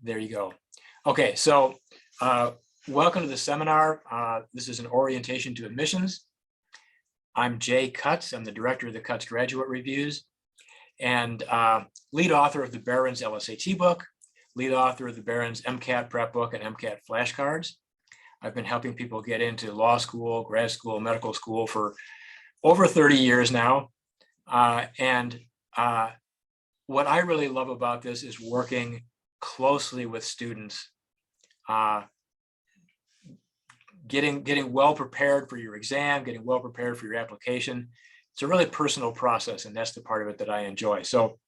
There you go. Okay, so welcome to the seminar. This is an orientation to admissions. I'm Jay Cutts. I'm the director of the Cutts Graduate Reviews and lead author of the Barron's LSAT book, lead author of the Barron's MCAT prep book and MCAT flashcards. I've been helping people get into law school, grad school, medical school for over 30 years now. What I really love about this is working closely with students, getting well prepared for your exam, getting well prepared for your application. It's a really personal process, and that's the part of it that I enjoy. So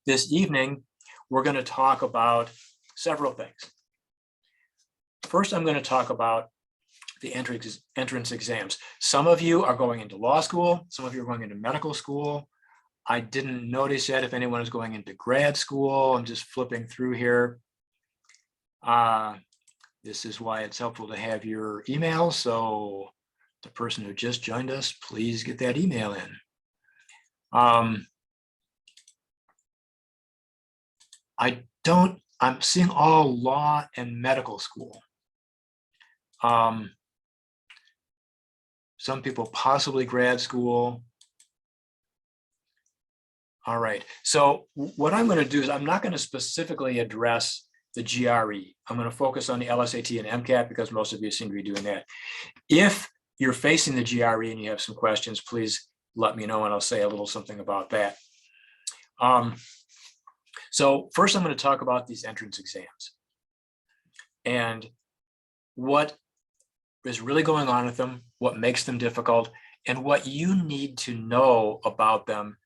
this evening, we're going to talk about several things. First, I'm going to talk about the entrance exams. Some of you are going into law school. Some of you are going into medical school. I didn't notice yet if anyone is going into grad school. I'm just flipping through here. This is why it's helpful to have your email. So the person who just joined us, please get that email in. I'm seeing all law and medical school. Some people possibly grad school. All right, so what I'm going to do is I'm not going to specifically address the GRE. I'm going to focus on the LSAT and MCAT because most of you seem to be doing that. If you're facing the GRE and you have some questions, please let me know and I'll say a little something about that. So first I'm going to talk about these entrance exams and what is really going on with them, what makes them difficult, and what you need to know about them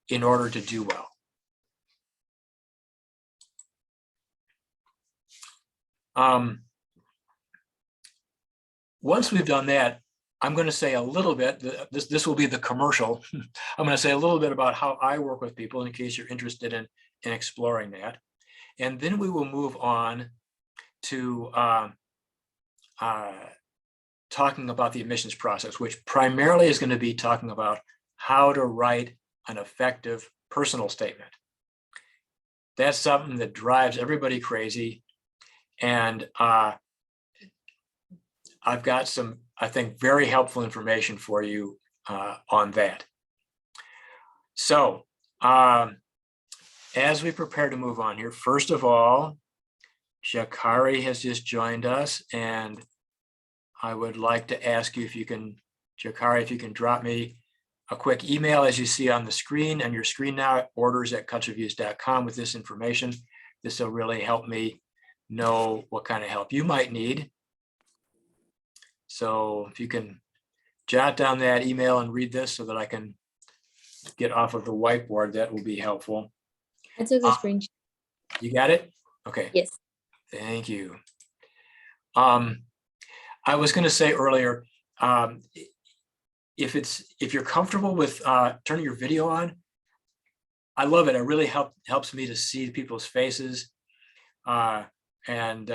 in order to do well. Once we've done that, I'm going to say a little bit, this will be the commercial. I'm going to say a little bit about how I work with people in case you're interested in exploring that. And then we will move on to talking about the admissions process, which primarily is going to be talking about how to write an effective personal statement. That's something that drives everybody crazy. And I've got some, I think, very helpful information for you on that. So as we prepare to move on here, first of all, Jakari has just joined us, and I would like to ask you if you can, Jakari, if you can drop me a quick email as you see on the screen, and your screen now at orders@cuttsreviews.com with this information. This will really help me know what kind of help you might need. So if you can jot down that email and read this so that I can get off of the whiteboard, that will be helpful. I took a screenshot. You got it? Okay. Yes. Thank you. I was going to say earlier, if you're comfortable with turning your video on, I love it. It really helps me to see people's faces, and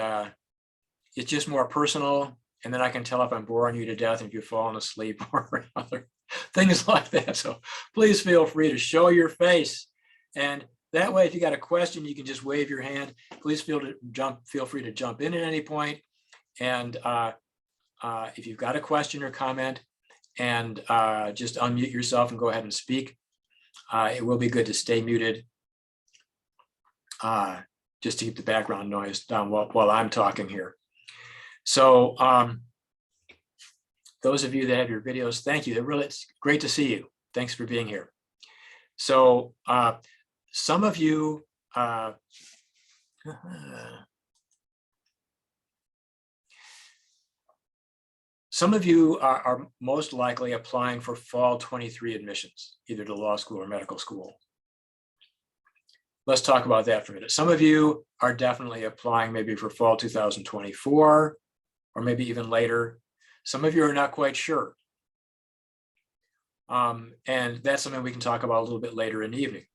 it's just more personal. And then I can tell if I'm boring you to death, if you're falling asleep or other things like that. So please feel free to show your face, and that way, if you got a question, you can just wave your hand. Please feel free to jump in at any point. And if you've got a question or comment, and just unmute yourself and go ahead and speak. It will be good to stay muted, just to keep the background noise down while I'm talking here. So those of you that have your videos, thank you. It's great to see you. Thanks for being here. So some of you, are most likely applying for fall 23 admissions, either to law school or medical school. Let's talk about that for a minute. Some of you are definitely applying maybe for fall 2024, or maybe even later. Some of you are not quite sure. And that's something we can talk about a little bit later in the evening.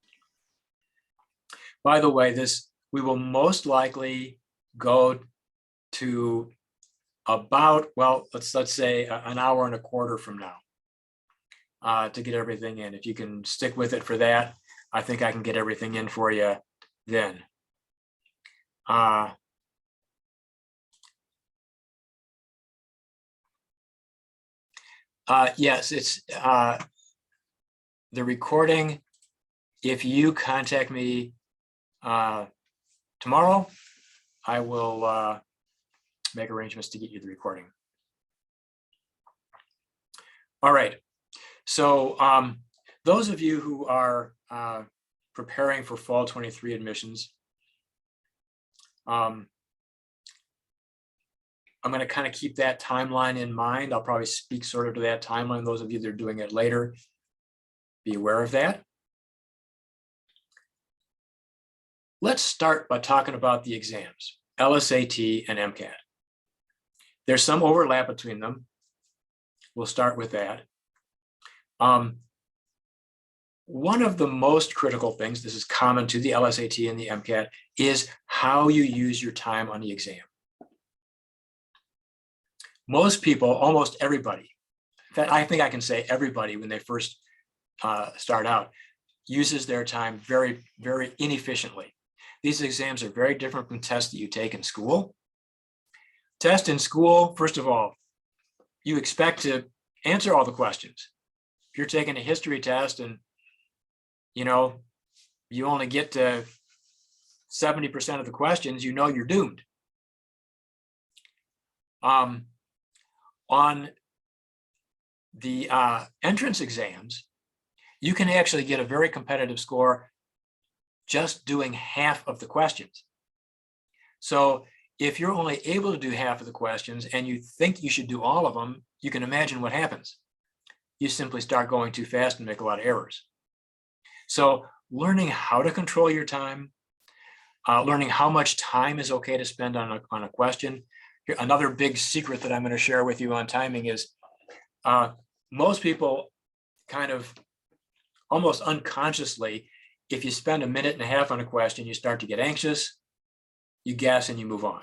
By the way, we will most likely go to about, well, let's say an hour and a quarter from now to get everything in. If you can stick with it for that, I think I can get everything in for you then. Yes, it's the recording. If you contact me tomorrow, I will make arrangements to get you the recording. All right. So those of you who are preparing for fall 23 admissions, I'm going to kind of keep that timeline in mind. I'll probably speak sort of to that timeline. Those of you that are doing it later, be aware of that. Let's start by talking about the exams, LSAT and MCAT. There's some overlap between them. We'll start with that. One of the most critical things, this is common to the LSAT and the MCAT, is how you use your time on the exam. Most people, almost everybody, in fact, I think I can say everybody when they first start out, uses their time very, very inefficiently. These exams are very different from tests that you take in school. Test in school, first of all, you expect to answer all the questions. If you're taking a history test and you only get to 70% of the questions, you're doomed. On the entrance exams, you can actually get a very competitive score just doing half of the questions. So if you're only able to do half of the questions and you think you should do all of them, you can imagine what happens. You simply start going too fast and make a lot of errors. So learning how to control your time, learning how much time is okay to spend on a question. Here, another big secret that I'm going to share with you on timing is most people kind of almost unconsciously, if you spend a minute and a half on a question, you start to get anxious, you guess, and you move on.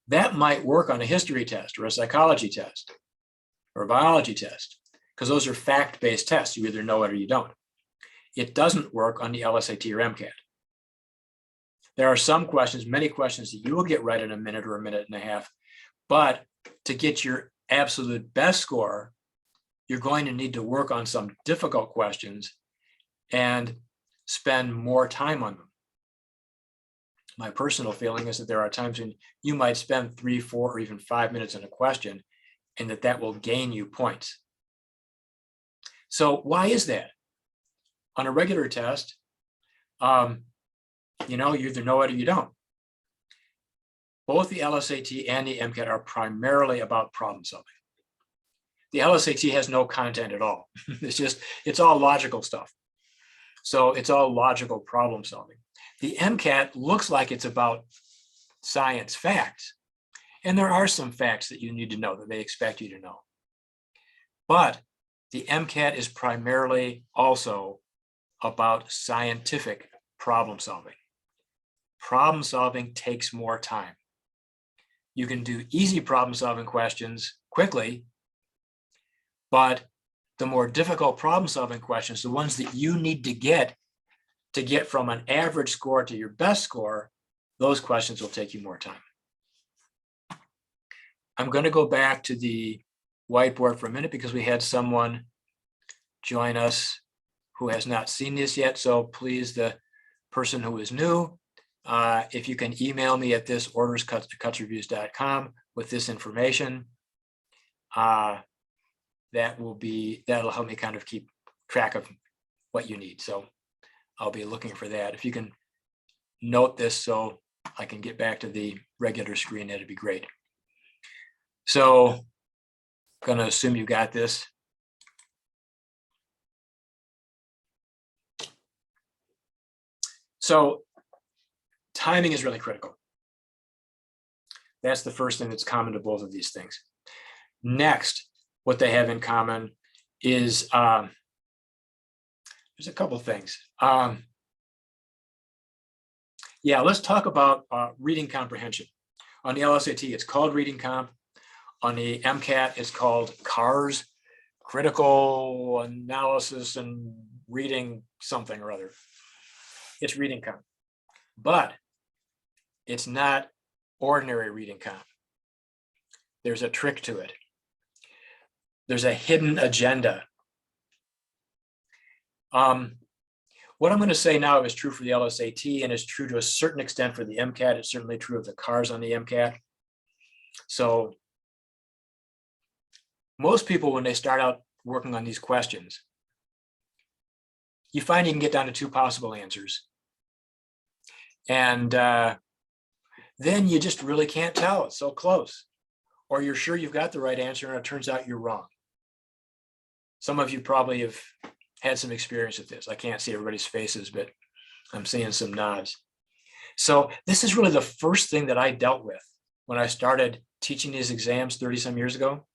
That might work on a history test or a psychology test or a biology test, because those are fact-based tests. You either know it or you don't. It doesn't work on the LSAT or MCAT. There are some questions, many questions that you will get right in a minute or a minute and a half, but to get your absolute best score, you're going to need to work on some difficult questions and spend more time on them. My personal feeling is that there are times when you might spend 3, 4, or even 5 minutes on a question, and that will gain you points. So why is that? On a regular test, you either know it or you don't. Both the LSAT and the MCAT are primarily about problem solving. The LSAT has no content at all. It's all logical stuff. So it's all logical problem solving. The MCAT looks like it's about science facts. And there are some facts that you need to know, that they expect you to know. But the MCAT is primarily also about scientific problem solving. Problem solving takes more time. You can do easy problem solving questions quickly, but the more difficult problem solving questions, the ones that you need to get from an average score to your best score, those questions will take you more time. I'm going to go back to the whiteboard for a minute because we had someone join us who has not seen this yet. So please, the person who is new, if you can email me at this orderscutsreviews.com with this information, that'll help me kind of keep track of what you need. So I'll be looking for that. If you can note this so I can get back to the regular screen, that'd be great. So I'm going to assume you got this. So timing is really critical. That's the first thing that's common to both of these things. Next, what they have in common is there's a couple of things. Let's talk about reading comprehension. On the LSAT, it's called reading comp. On the MCAT, it's called CARS, critical analysis and reading something or other. It's reading comp. But It's not ordinary reading comp. There's a trick to it. There's a hidden agenda. What I'm going to say now is true for the LSAT, and is true to a certain extent for the MCAT. It's certainly true of the cars on the MCAT. So most people, when they start out working on these questions, you find you can get down to 2 possible answers. And then you just really can't tell. It's so close. Or you're sure you've got the right answer and it turns out you're wrong. Some of you probably have had some experience with this. I can't see everybody's faces, but I'm seeing some nods. So this is really the first thing that I dealt with when I started teaching these exams 30 some years ago.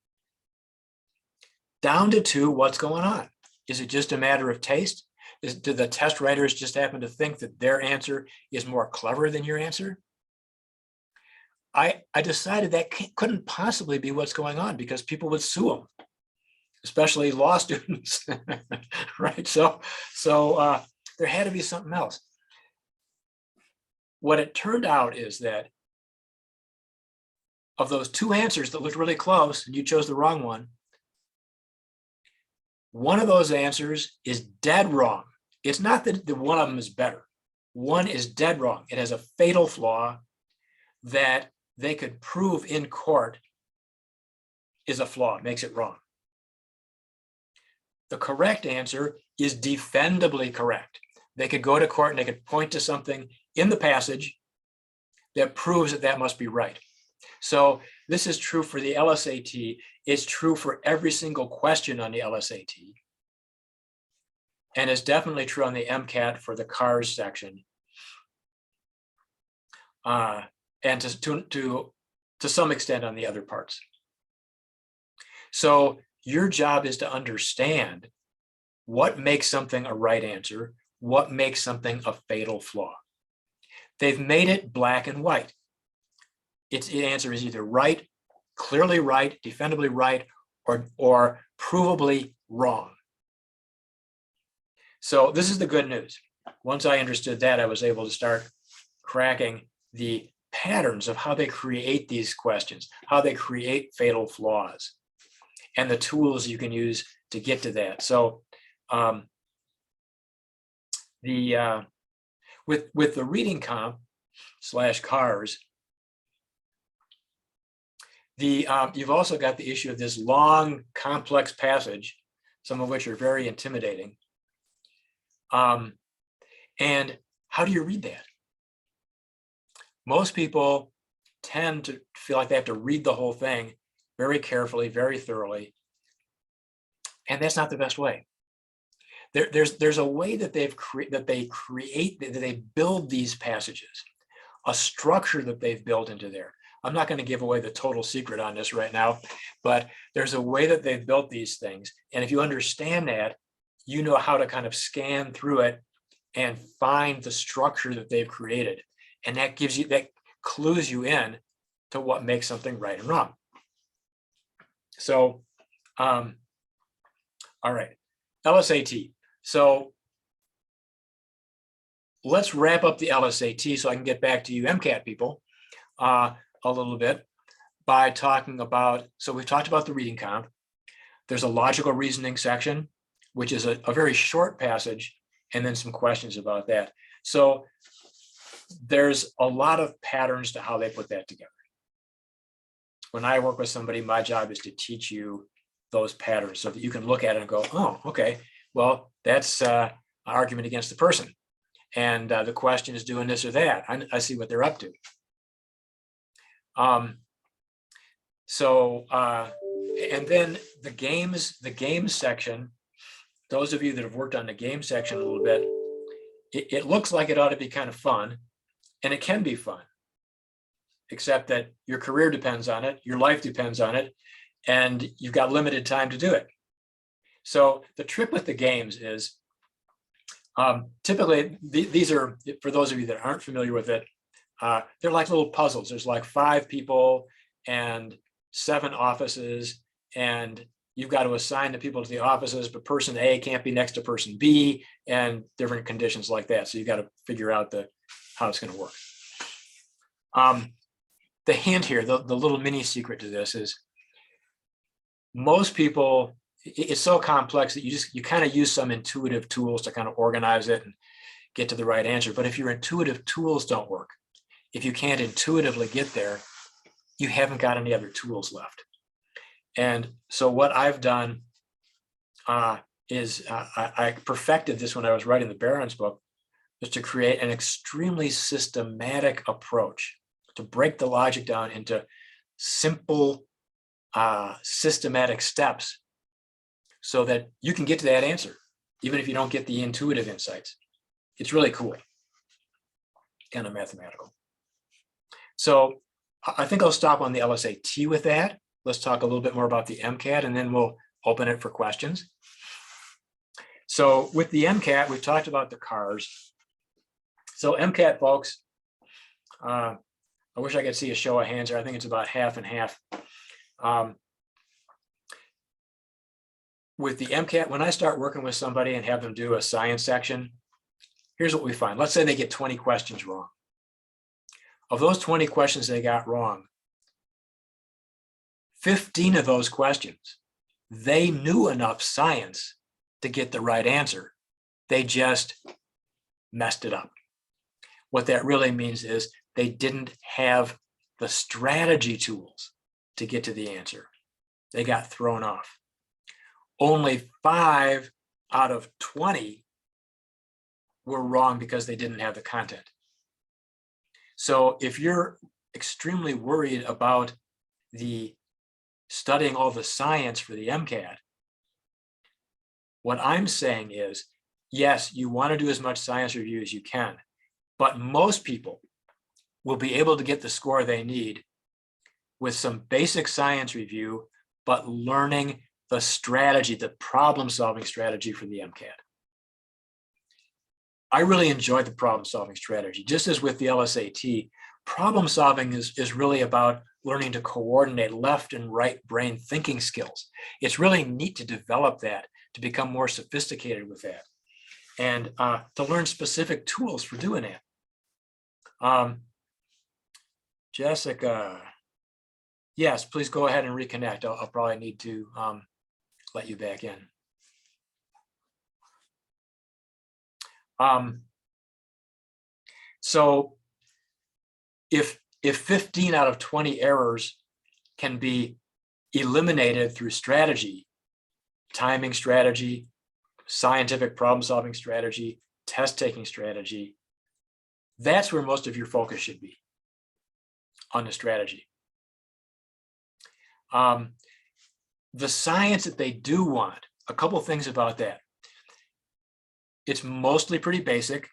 Down to 2, what's going on? Is it just a matter of taste? Do the test writers just happen to think that their answer is more clever than your answer? I decided that couldn't possibly be what's going on, because people would sue them, especially law students, right? So there had to be something else. What it turned out is that of those 2 answers that looked really close and you chose the wrong one of those answers is dead wrong. It's not that the one of them is better. One is dead wrong. It has a fatal flaw that they could prove in court is a flaw, makes it wrong. The correct answer is defendably correct. They could go to court and they could point to something in the passage that proves that that must be right. So this is true for the LSAT. It's true for every single question on the LSAT. And it's definitely true on the MCAT for the cars section. And to some extent on the other parts. So your job is to understand what makes something a right answer, what makes something a fatal flaw. They've made it black and white. The answer is either right, clearly right, defendably right, or provably wrong. So this is the good news. Once I understood that, I was able to start cracking the patterns of how they create these questions, how they create fatal flaws, and the tools you can use to get to that. So with the reading comp / cars, you've also got the issue of this long, complex passage, some of which are very intimidating. And how do you read that? Most people tend to feel like they have to read the whole thing very carefully, very thoroughly. And that's not the best way. There's a way that they build these passages, a structure that they've built into there. I'm not going to give away the total secret on this right now, but there's a way that they've built these things. And if you understand that, you know how to kind of scan through it and find the structure that they've created. And that clues you in to what makes something right and wrong. So, all right, LSAT. So let's wrap up the LSAT so I can get back to you MCAT people a little bit by talking about, so we've talked about the reading comp. There's a logical reasoning section, which is a very short passage, and then some questions about that. So there's a lot of patterns to how they put that together. When I work with somebody, my job is to teach you those patterns so that you can look at it and go, oh, okay, well, that's an argument against the person. And the question is doing this or that. I see what they're up to. And then the games section, those of you that have worked on the game section a little bit, it looks like it ought to be kind of fun, and it can be fun, except that your career depends on it, your life depends on it, and you've got limited time to do it. So the trick with the games is, typically, these are, for those of you that aren't familiar with it, they're like little puzzles. There's like 5 people and 7 offices, and you've got to assign the people to the offices, but person A can't be next to person B, and different conditions like that. So you've got to figure out how it's going to work. The hint here, the little mini secret to this is most people, it's so complex that you kind of use some intuitive tools to kind of organize it and get to the right answer. But if your intuitive tools don't work, if you can't intuitively get there, you haven't got any other tools left. And so what I've done is I perfected this when I was writing the Barron's book, is to create an extremely systematic approach to break the logic down into simple, systematic steps so that you can get to that answer, even if you don't get the intuitive insights. It's really cool, kind of mathematical. So I think I'll stop on the LSAT with that. Let's talk a little bit more about the MCAT, and then we'll open it for questions. So with the MCAT, we've talked about the cars. So MCAT, folks, I wish I could see a show of hands here. I think it's about half and half. With the MCAT, when I start working with somebody and have them do a science section, here's what we find. Let's say they get 20 questions wrong. Of those 20 questions they got wrong, 15 of those questions, they knew enough science to get the right answer. They just messed it up. What that really means is they didn't have the strategy tools to get to the answer. They got thrown off. Only 5 out of 20 were wrong because they didn't have the content. So if you're extremely worried about studying all the science for the MCAT, what I'm saying is, yes, you want to do as much science review as you can, but most people will be able to get the score they need with some basic science review, but learning the strategy, the problem-solving strategy for the MCAT. I really enjoyed the problem-solving strategy. Just as with the LSAT, problem-solving is really about learning to coordinate left and right brain thinking skills. It's really neat to develop that, to become more sophisticated with that, and to learn specific tools for doing that. Jessica, yes, please go ahead and reconnect. I'll probably need to let you back in. So if 15 out of 20 errors can be eliminated through strategy, timing strategy, scientific problem-solving strategy, test-taking strategy, that's where most of your focus should be, on the strategy. The science that they do want, a couple things about that. It's mostly pretty basic.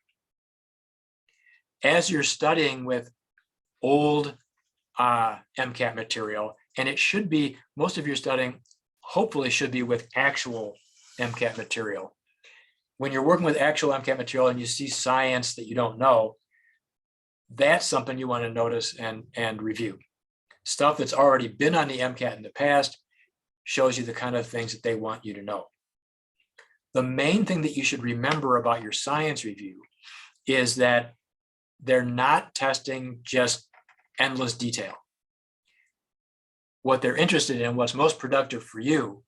As you're studying with old MCAT material, and it should be, most of your studying hopefully should be with actual MCAT material. When you're working with actual MCAT material and you see science that you don't know, that's something you want to notice and review. Stuff that's already been on the MCAT in the past shows you the kind of things that they want you to know. The main thing that you should remember about your science review is that they're not testing just endless detail. What they're interested in, what's most productive for you,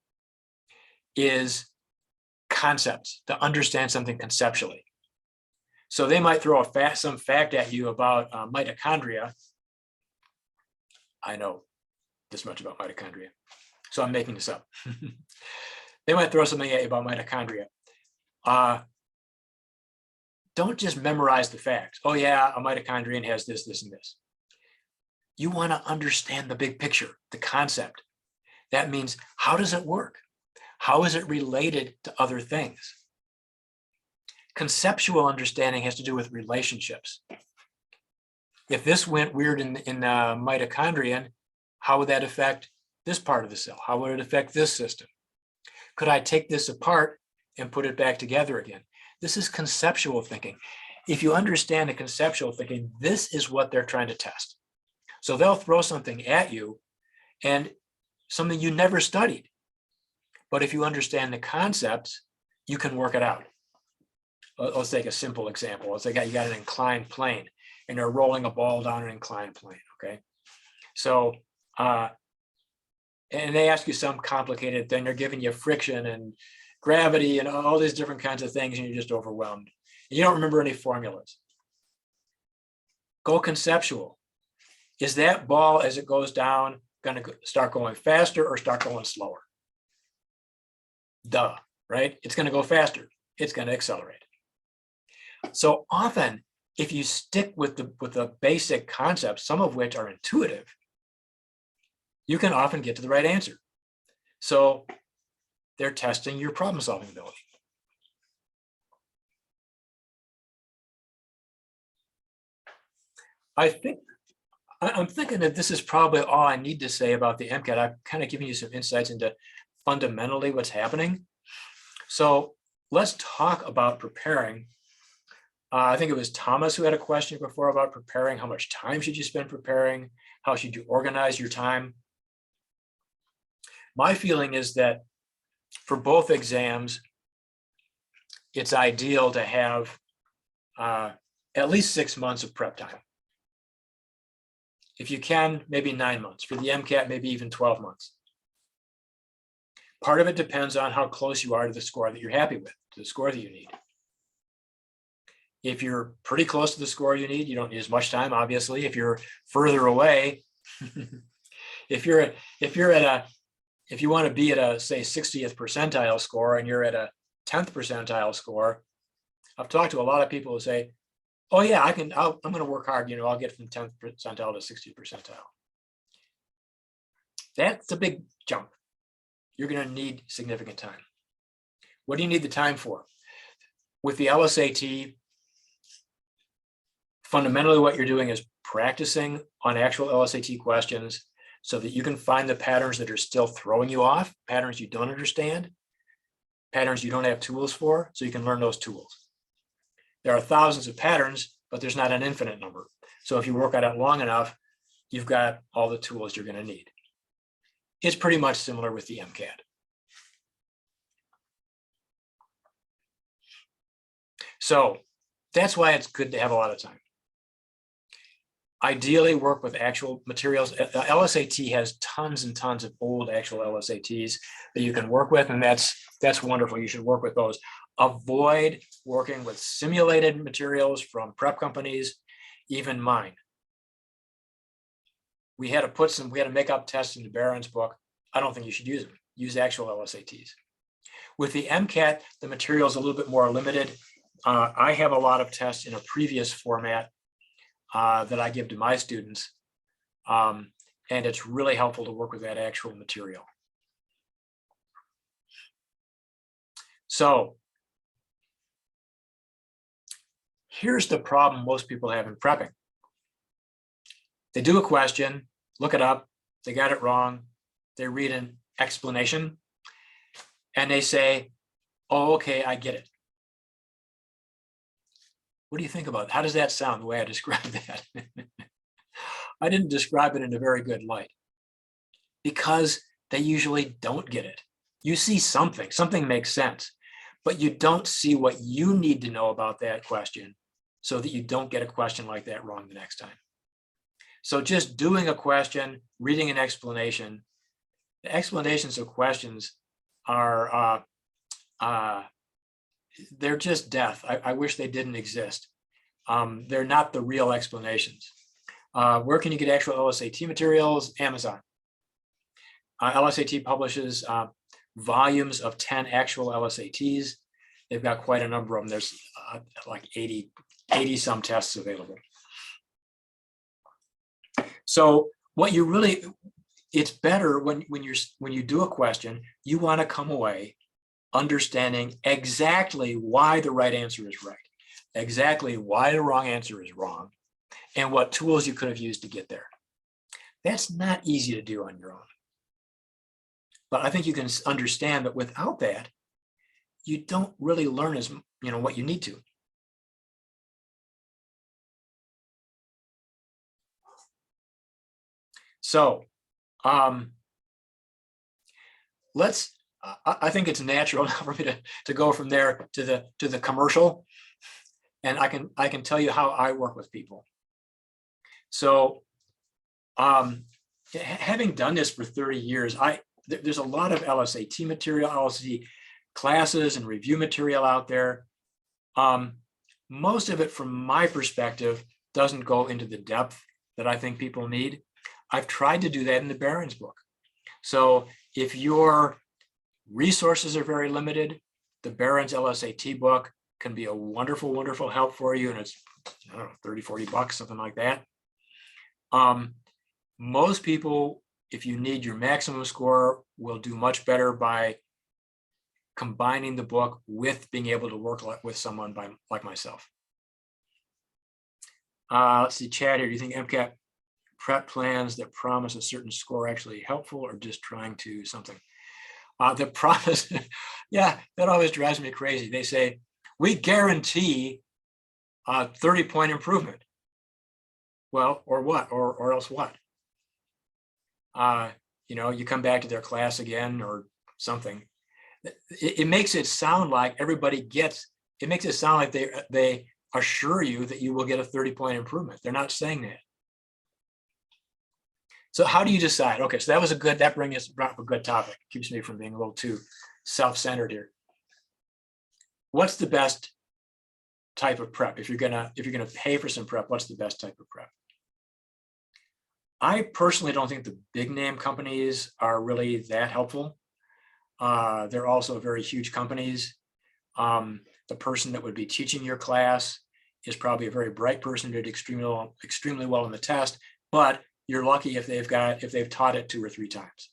is concepts, to understand something conceptually. So they might throw some fact at you about mitochondria. I know this much about mitochondria, so I'm making this up. They might throw something at you about mitochondria. Don't just memorize the facts. Oh yeah, a mitochondrion has this, this, and this. You want to understand the big picture, the concept. That means, how does it work? How is it related to other things? Conceptual understanding has to do with relationships. If this went weird in mitochondrion, how would that affect this part of the cell? How would it affect this system? Could I take this apart and put it back together again? This is conceptual thinking. If you understand the conceptual thinking, this is what they're trying to test. So they'll throw something at you, and something you never studied. But if you understand the concepts, you can work it out. Let's take a simple example. Let's say you got an inclined plane. and they're rolling a ball down an inclined plane, okay? So, and they ask you some complicated thing, they're giving you friction and gravity and all these different kinds of things, and you're just overwhelmed. And you don't remember any formulas. Go conceptual. Is that ball, as it goes down, going to start going faster or start going slower? Duh, right? It's going to go faster. It's going to accelerate. So often, if you stick with the basic concepts, some of which are intuitive, you can often get to the right answer. So they're testing your problem solving ability. I'm thinking that this is probably all I need to say about the MCAT. I've kind of given you some insights into fundamentally what's happening. So let's talk about preparing. I think it was Thomas who had a question before about preparing. How much time should you spend preparing? How should you organize your time? My feeling is that for both exams, it's ideal to have at least 6 months of prep time. If you can, maybe 9 months. For the MCAT, maybe even 12 months. Part of it depends on how close you are to the score that you're happy with, to the score that you need. If you're pretty close to the score you need, you don't need as much time, obviously. If you're further away, if you want to be at a, say, 60th percentile score and you're at a 10th percentile score, I've talked to a lot of people who say, oh yeah, I'm going to work hard, I'll get from 10th percentile to 60th percentile. That's a big jump. You're going to need significant time. What do you need the time for? With the LSAT, fundamentally what you're doing is practicing on actual LSAT questions so that you can find the patterns that are still throwing you off, patterns you don't understand, patterns you don't have tools for, so you can learn those tools. There are thousands of patterns, but there's not an infinite number. So if you work at it long enough, you've got all the tools you're going to need. It's pretty much similar with the MCAT. So that's why it's good to have a lot of time. Ideally, work with actual materials. LSAT has tons and tons of old actual LSATs that you can work with, and that's wonderful. You should work with those. Avoid working with simulated materials from prep companies, even mine. We had to make up tests in the Barron's book. I don't think you should use them. Use actual LSATs. With the MCAT, the material is a little bit more limited. I have a lot of tests in a previous format that I give to my students. And it's really helpful to work with that actual material. So here's the problem most people have in prepping. They do a question, look it up, they got it wrong, they read an explanation, and they say, oh, okay, I get it. What do you think about it? How does that sound, the way I described that? I didn't describe it in a very good light because they usually don't get it. You see something makes sense, but you don't see what you need to know about that question so that you don't get a question like that wrong the next time. So just doing a question, reading an explanation, the explanations of questions are, they're just death. I wish they didn't exist. They're not the real explanations. Where can you get actual LSAT materials? Amazon. LSAT publishes volumes of 10 actual LSATs. They've got quite a number of them. There's like 80 some tests available. So what you really, it's better when you do a question, you want to come away understanding exactly why the right answer is right, exactly why the wrong answer is wrong, and what tools you could have used to get there. That's not easy to do on your own. But I think you can understand that without that, you don't really learn as what you need to. So I think it's natural for me to go from there to the commercial, and I can tell you how I work with people. So having done this for 30 years, there's a lot of LSAT material, LSAT classes and review material out there. Most of it, from my perspective, doesn't go into the depth that I think people need. I've tried to do that in the Barron's book. So if your resources are very limited, the Barron's LSAT book can be a wonderful, wonderful help for you. And it's, I don't know, 30, 40 bucks, something like that. Most people, if you need your maximum score, will do much better by combining the book with being able to work with someone like myself. Let's see, Chad here. Do you think MCAT prep plans that promise a certain score actually helpful, or just trying to something? The promise, yeah, that always drives me crazy. They say, we guarantee a 30-point improvement. Well, or what, or else what? You know, you come back to their class again or something. It makes it sound like everybody gets, it makes it sound like they assure you that you will get a 30-point improvement. They're not saying that. So how do you decide? Okay, so that was that brings us up a good topic. Keeps me from being a little too self-centered here. What's the best type of prep? If you're gonna pay for some prep, what's the best type of prep? I personally don't think the big name companies are really that helpful. They're also very huge companies. The person that would be teaching your class is probably a very bright person, did extremely well in the test, but you're lucky if they've taught it 2 or 3 times.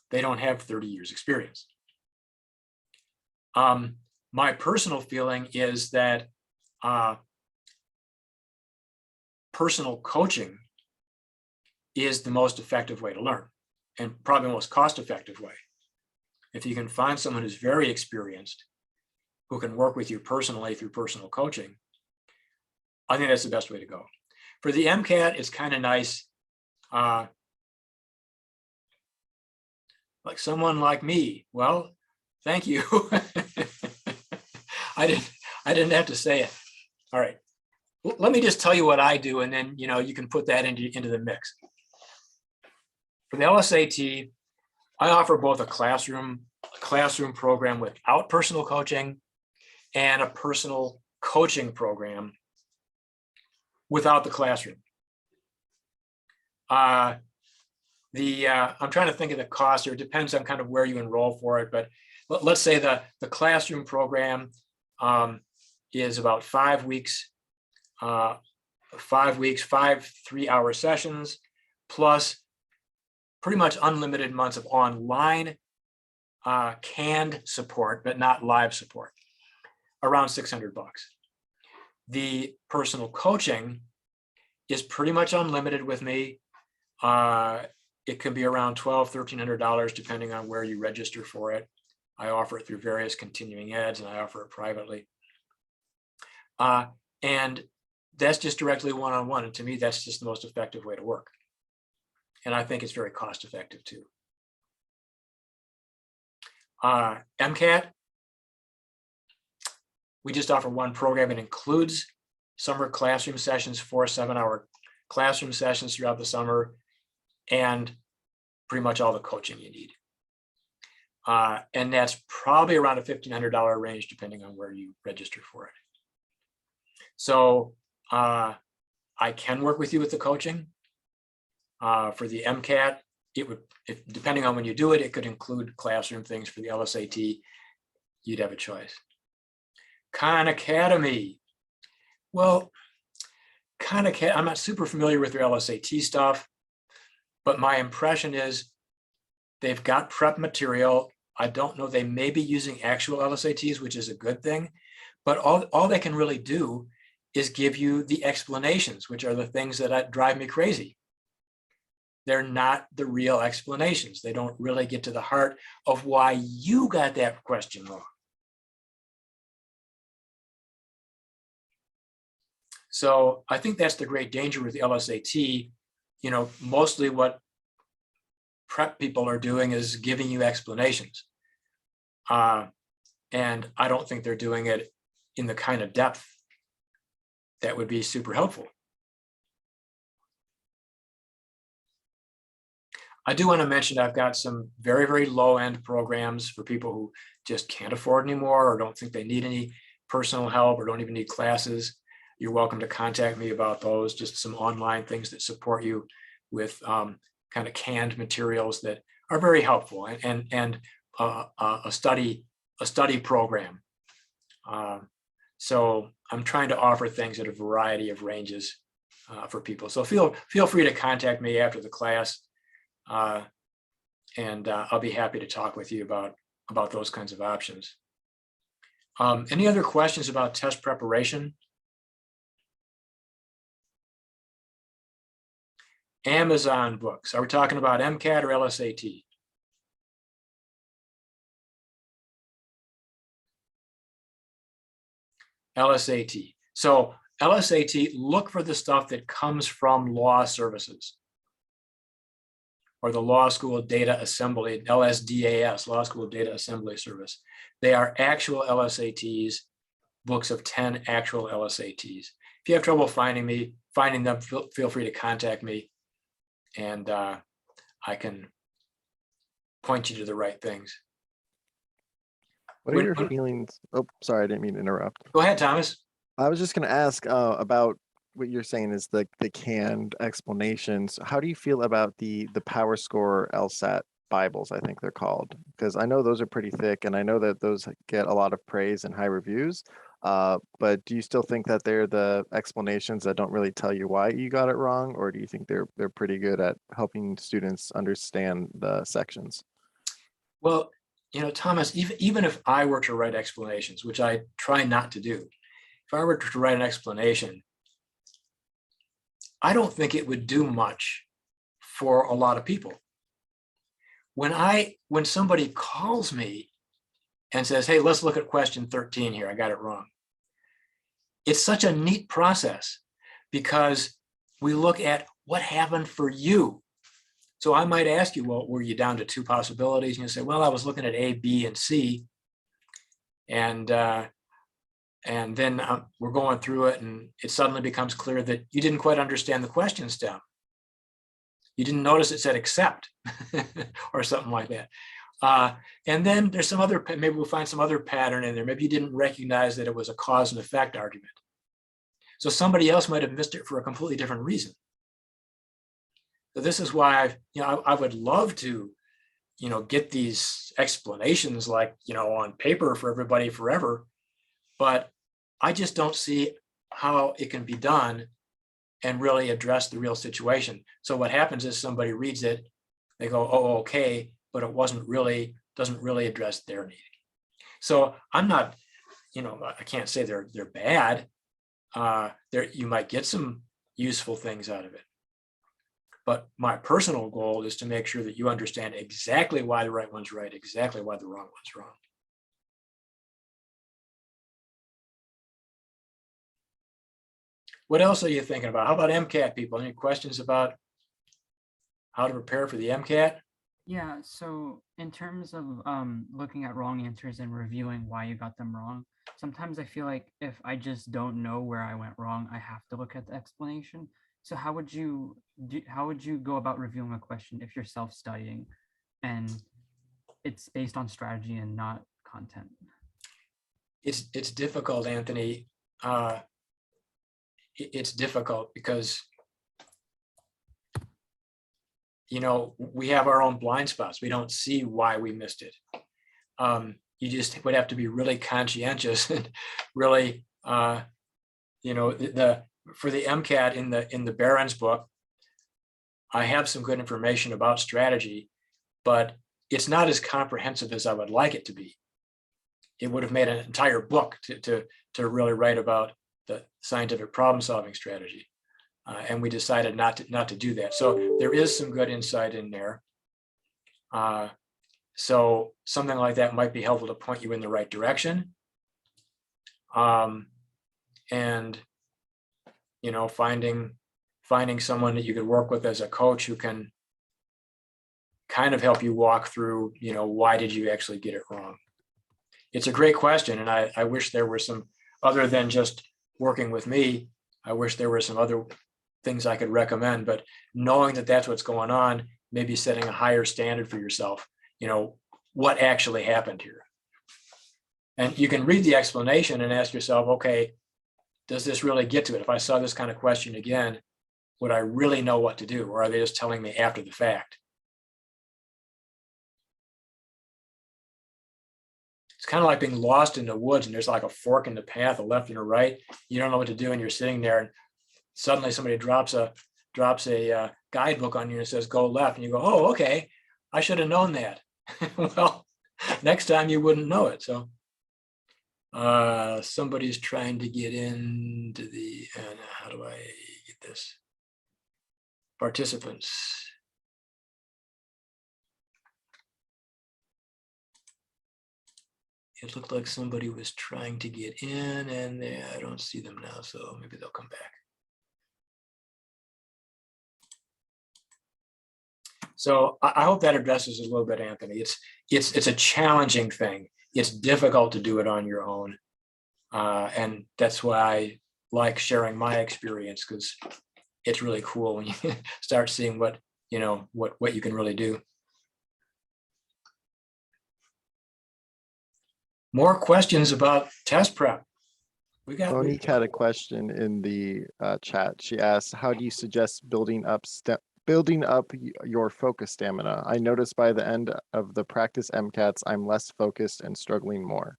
They don't have 30 years experience. My personal feeling is that personal coaching is the most effective way to learn, and probably the most cost-effective way. If you can find someone who's very experienced, who can work with you personally through personal coaching, I think that's the best way to go. For the MCAT, it's kind of nice. Like someone like me, well, thank you. I didn't have to say it. All right, let me just tell you what I do, and then you can put that into the mix. For the LSAT, I offer both a classroom program without personal coaching and a personal coaching program without the classroom. I'm trying to think of the cost, or it depends on kind of where you enroll for it, but let's say the classroom program is about 5 weeks, 5 3-hour sessions, plus pretty much unlimited months of online canned support, but not live support, around $600. The personal coaching is pretty much unlimited with me. It could be around $1,200, $1,300, depending on where you register for it. I offer it through various continuing eds, and I offer it privately. And that's just directly one-on-one. And to me, that's just the most effective way to work. And I think it's very cost-effective too. MCAT, we just offer one program. It includes summer classroom sessions, 4 7-hour classroom sessions throughout the summer, and pretty much all the coaching you need. And that's probably around a $1,500 range, depending on where you register for it. So I can work with you with the coaching. For the MCAT, it would, depending on when you do it, it could include classroom things. For the LSAT, you'd have a choice. Khan Academy. Well, Khan Academy, I'm not super familiar with their LSAT stuff, but my impression is they've got prep material. I don't know, they may be using actual LSATs, which is a good thing, but all they can really do is give you the explanations, which are the things that drive me crazy. They're not the real explanations. They don't really get to the heart of why you got that question wrong. So I think that's the great danger with the LSAT. Mostly what prep people are doing is giving you explanations. And I don't think they're doing it in the kind of depth that would be super helpful. I do want to mention I've got some very, very low end programs for people who just can't afford anymore or don't think they need any personal help or don't even need classes. You're welcome to contact me about those, just some online things that support you with kind of canned materials that are very helpful, and a study program. So I'm trying to offer things at a variety of ranges for people. So feel free to contact me after the class, and I'll be happy to talk with you about those kinds of options. Any other questions about test preparation? Amazon books. Are we talking about MCAT or LSAT? LSAT. So LSAT, look for the stuff that comes from law services or the Law School Data Assembly, LSDAS, Law School Data Assembly Service. They are actual LSATs, books of 10 actual LSATs. If you have trouble finding them, feel free to contact me, and I can point you to the right things. What are your feelings? Oh, sorry, I didn't mean to interrupt. Go ahead, Thomas. I was just going to ask about what you're saying is the canned explanations. How do you feel about the PowerScore LSAT Bibles, I think they're called? Because I know those are pretty thick, and I know that those get a lot of praise and high reviews. But do you still think that they're the explanations that don't really tell you why you got it wrong, or do you think they're pretty good at helping students understand the sections? Well, Thomas, even if I were to write explanations, which I try not to do, if I were to write an explanation, I don't think it would do much for a lot of people. When somebody calls me and says, hey, let's look at question 13 here, I got it wrong. It's such a neat process because we look at what happened for you. So I might ask you, well, were you down to 2 possibilities? And you say, well, I was looking at A, B, and C. And then we're going through it, and it suddenly becomes clear that you didn't quite understand the question stem. You didn't notice it said except or something like that. And then there's some other, maybe we'll find some other pattern in there. Maybe you didn't recognize that it was a cause and effect argument. So somebody else might have missed it for a completely different reason. So this is why I would love to, get these explanations like, on paper for everybody forever, but I just don't see how it can be done and really address the real situation. So what happens is somebody reads it, they go, oh, okay, but it doesn't really address their need. So I'm not, I can't say they're bad. You might get some useful things out of it. But my personal goal is to make sure that you understand exactly why the right one's right, exactly why the wrong one's wrong. What else are you thinking about? How about MCAT, people? Any questions about how to prepare for the MCAT? Yeah, so in terms of looking at wrong answers and reviewing why you got them wrong, sometimes I feel like if I just don't know where I went wrong, I have to look at the explanation. So how would you go about reviewing a question if you're self-studying and it's based on strategy and not content? It's difficult, Anthony. It's difficult because we have our own blind spots. We don't see why we missed it. You just would have to be really conscientious and really, for the MCAT in the Barron's book, I have some good information about strategy, but it's not as comprehensive as I would like it to be. It would have made an entire book to really write about the scientific problem-solving strategy. And we decided not to do that. So there is some good insight in there. So something like that might be helpful to point you in the right direction. And finding someone that you could work with as a coach who can kind of help you walk through, why did you actually get it wrong? It's a great question, and I wish there were some, other than just working with me, I wish there were some other things I could recommend, but knowing that that's what's going on maybe setting a higher standard for yourself, what actually happened here. And you can read the explanation and ask yourself, okay, does this really get to it? If I saw this kind of question again, would I really know what to do? Or are they just telling me after the fact? It's kind of like being lost in the woods and there's like a fork in the path, a left and a right. You don't know what to do and you're sitting there and suddenly somebody drops a guidebook on you and says, go left. And you go, oh, okay, I should have known that. Well, next time you wouldn't know it. So somebody's trying to get into the, how do I get this? Participants. It looked like somebody was trying to get in and I don't see them now, so maybe they'll come back. So I hope that addresses a little bit, Anthony. It's a challenging thing. It's difficult to do it on your own. And that's why I like sharing my experience, because it's really cool when you start seeing what you can really do. More questions about test prep. Monique had a question in the chat. She asked, how do you suggest building up your focus stamina? I noticed by the end of the practice MCATs, I'm less focused and struggling more.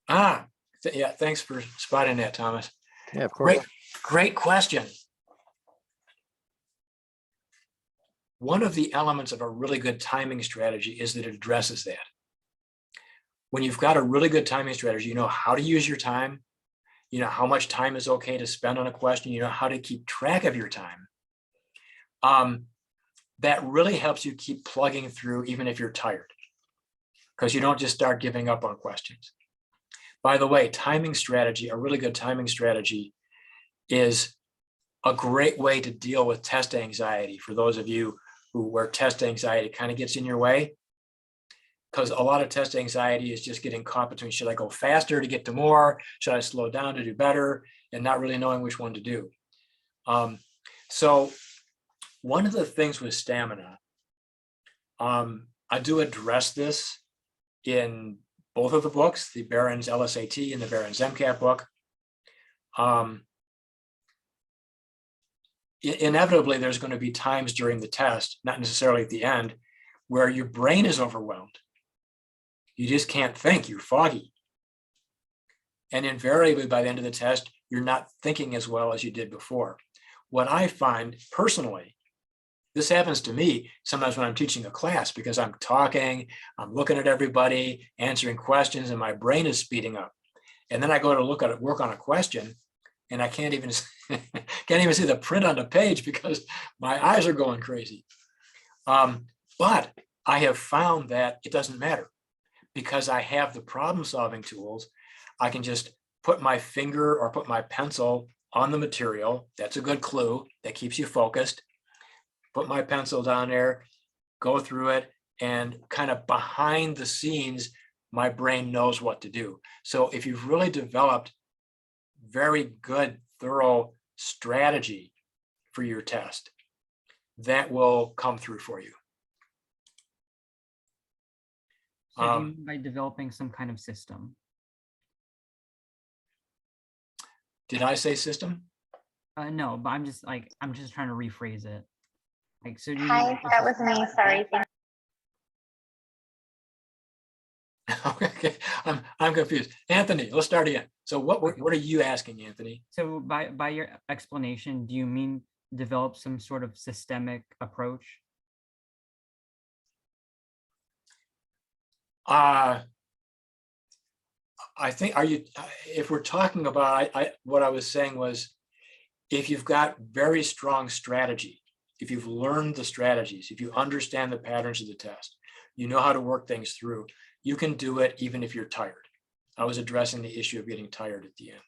Yeah, thanks for spotting that, Thomas. Yeah, of course. Great question. One of the elements of a really good timing strategy is that it addresses that. When you've got a really good timing strategy, you know how to use your time, you know how much time is okay to spend on a question, you know how to keep track of your time. That really helps you keep plugging through even if you're tired, because you don't just start giving up on questions. By the way, timing strategy, a really good timing strategy, is a great way to deal with test anxiety for those of you where test anxiety kind of gets in your way. Because a lot of test anxiety is just getting caught between, should I go faster to get to more? Should I slow down to do better? And not really knowing which one to do. So one of the things with stamina, I do address this in both of the books, the Barron's LSAT and the Barron's MCAT book. Inevitably, there's going to be times during the test, not necessarily at the end, where your brain is overwhelmed. You just can't think, you're foggy. And invariably by the end of the test, you're not thinking as well as you did before. What I find personally, this happens to me sometimes when I'm teaching a class, because I'm talking, I'm looking at everybody, answering questions, and my brain is speeding up. And then I go to work on a question, and I can't even see the print on the page because my eyes are going crazy. But I have found that it doesn't matter, because I have the problem-solving tools. I can just put my finger or put my pencil on the material. That's a good clue that keeps you focused. Put my pencil down there, go through it, and kind of behind the scenes, my brain knows what to do. So if you've really developed very good, thorough strategy for your test, that will come through for you. So do you mean by developing some kind of system? Did I say system? No, but I'm just trying to rephrase it. Like, so do you Hi, that was me. Sorry. Okay, I'm confused. Anthony, let's start again. So what are you asking, Anthony? So by your explanation, do you mean develop some sort of systemic approach? I think, if we're talking about, what I was saying was, if you've got very strong strategy, if you've learned the strategies, if you understand the patterns of the test, you know how to work things through, you can do it even if you're tired. I was addressing the issue of getting tired at the end.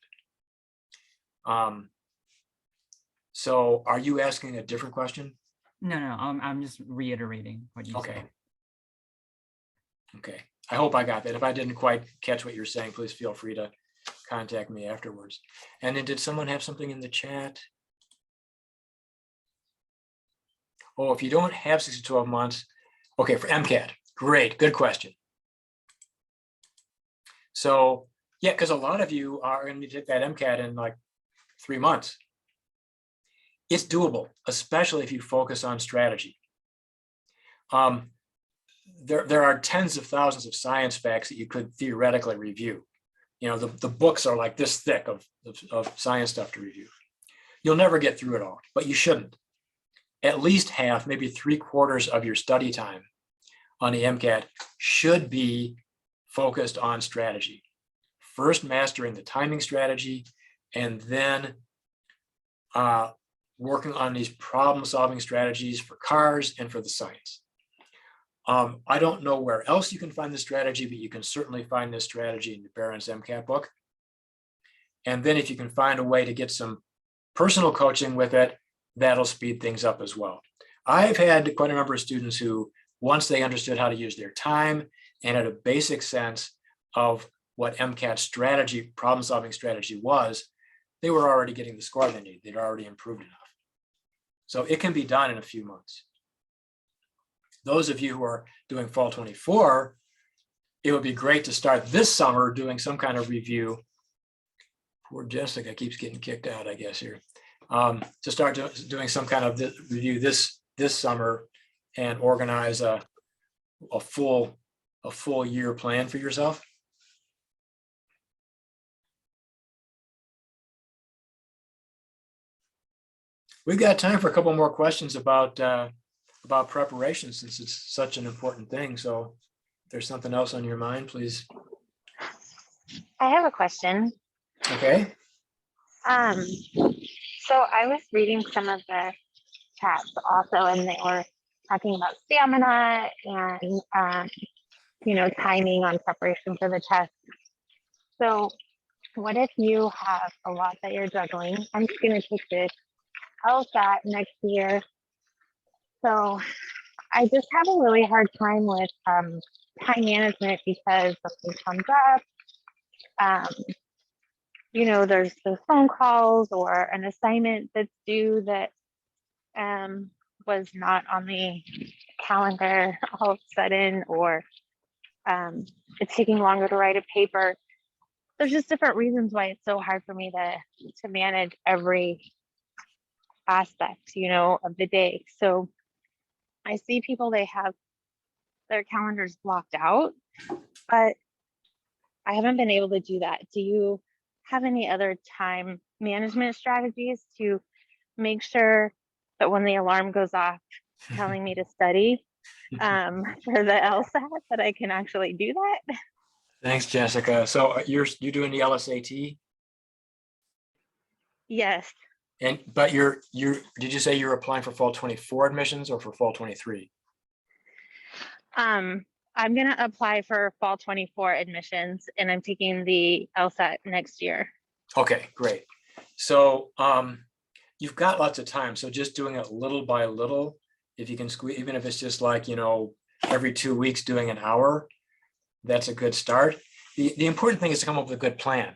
So are you asking a different question? No, I'm just reiterating what you said. Okay, I hope I got that. If I didn't quite catch what you're saying, please feel free to contact me afterwards. And then did someone have something in the chat? Oh, if you don't have 6 to 12 months, okay, for MCAT, great, good question. So yeah, because a lot of you are going to take that MCAT in like 3 months. It's doable, especially if you focus on strategy. There are tens of thousands of science facts that you could theoretically review. You know, the books are like this thick of science stuff to review. You'll never get through it all, but you shouldn't. At least half, maybe 3/4 of your study time on the MCAT should be focused on strategy. First mastering the timing strategy, and then working on these problem-solving strategies for cars and for the science. I don't know where else you can find this strategy, but you can certainly find this strategy in the Barron's MCAT book. And then if you can find a way to get some personal coaching with it, that'll speed things up as well. I've had quite a number of students who, once they understood how to use their time and had a basic sense of what MCAT strategy, problem-solving strategy was, they were already getting the score they need. They'd already improved enough. So it can be done in a few months. Those of you who are doing fall 24, it would be great to start this summer doing some kind of review. Poor Jessica keeps getting kicked out, I guess, here. To start doing some kind of review this summer and organize a full year plan for yourself. We've got time for a couple more questions about preparation, since it's such an important thing. So if there's something else on your mind, please. I have a question. Okay. So I was reading some of the chats also, and they were talking about stamina and timing on preparation for the test. So what if you have a lot that you're juggling? I'm just going to take this LSAT next year. So I just have a really hard time with time management because something comes up. There's the phone calls or an assignment that's due that was not on the calendar all of a sudden, or it's taking longer to write a paper. There's just different reasons why it's so hard for me to manage every aspect, of the day. So I see people, they have their calendars blocked out, but I haven't been able to do that. Do you have any other time management strategies to make sure that when the alarm goes off telling me to study for the LSAT, that I can actually do that? Thanks, Jessica. So you're doing the LSAT? Yes. But did you say you're applying for fall 24 admissions or for fall 23? I'm going to apply for fall 24 admissions, and I'm taking the LSAT next year. Okay, great. So you've got lots of time. So just doing it little by little, if you can squeeze, even if it's just like, every 2 weeks doing an hour, that's a good start. The important thing is to come up with a good plan.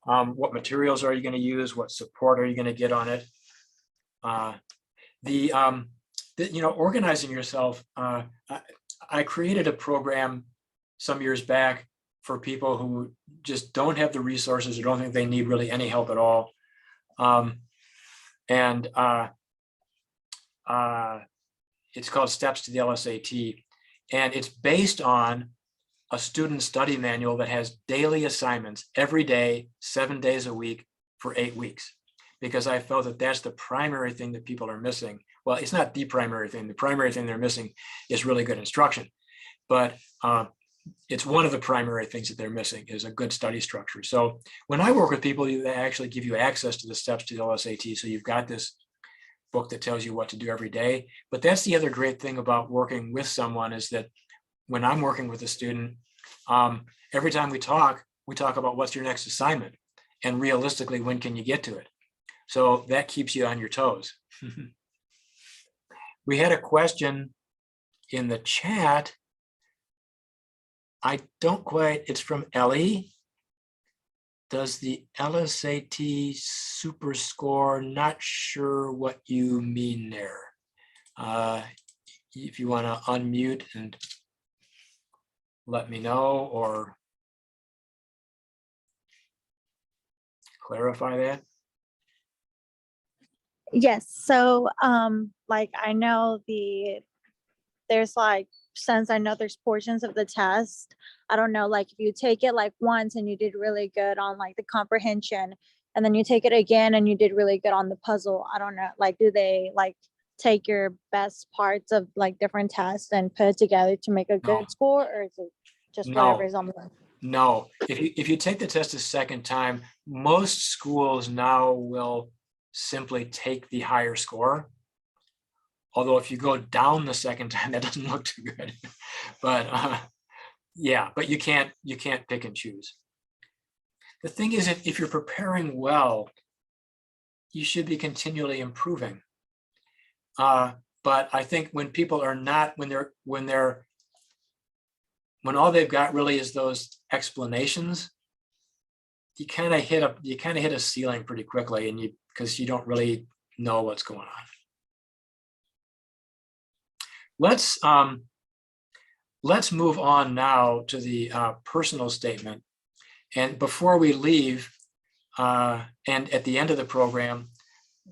What materials are you going to use? What support are you going to get on it? Organizing yourself. I created a program some years back for people who just don't have the resources or don't think they need really any help at all. It's called Steps to the LSAT. And it's based on a student study manual that has daily assignments every day, 7 days a week for 8 weeks, because I felt that that's the primary thing that people are missing. Well, it's not the primary thing. The primary thing they're missing is really good instruction, but it's one of the primary things that they're missing is a good study structure. So when I work with people, they actually give you access to the steps to the LSAT. So you've got this book that tells you what to do every day. But that's the other great thing about working with someone, is that when I'm working with a student, every time we talk about what's your next assignment, and realistically, when can you get to it? So that keeps you on your toes. We had a question in the chat. It's from Ellie. Does the LSAT super score? Not sure what you mean there. If you want to unmute and let me know or clarify that. Yes, so like I know there's like, since I know there's portions of the test, I don't know, like if you take it like once and you did really good on like the comprehension, and then you take it again and you did really good on the puzzle, I don't know, like do they like take your best parts of like different tests and put it together to make a No. good score, or is it just No. whatever is on the No, if you take the test a second time, most schools now will simply take the higher score. Although if you go down the second time, that doesn't look too good. But yeah, but you can't pick and choose. The thing is, if you're preparing well, you should be continually improving. But I think when people are not, when all they've got really is those explanations, you kind of hit a ceiling pretty quickly, and because you don't really know what's going on. Let's move on now to the personal statement. And before we leave, and at the end of the program,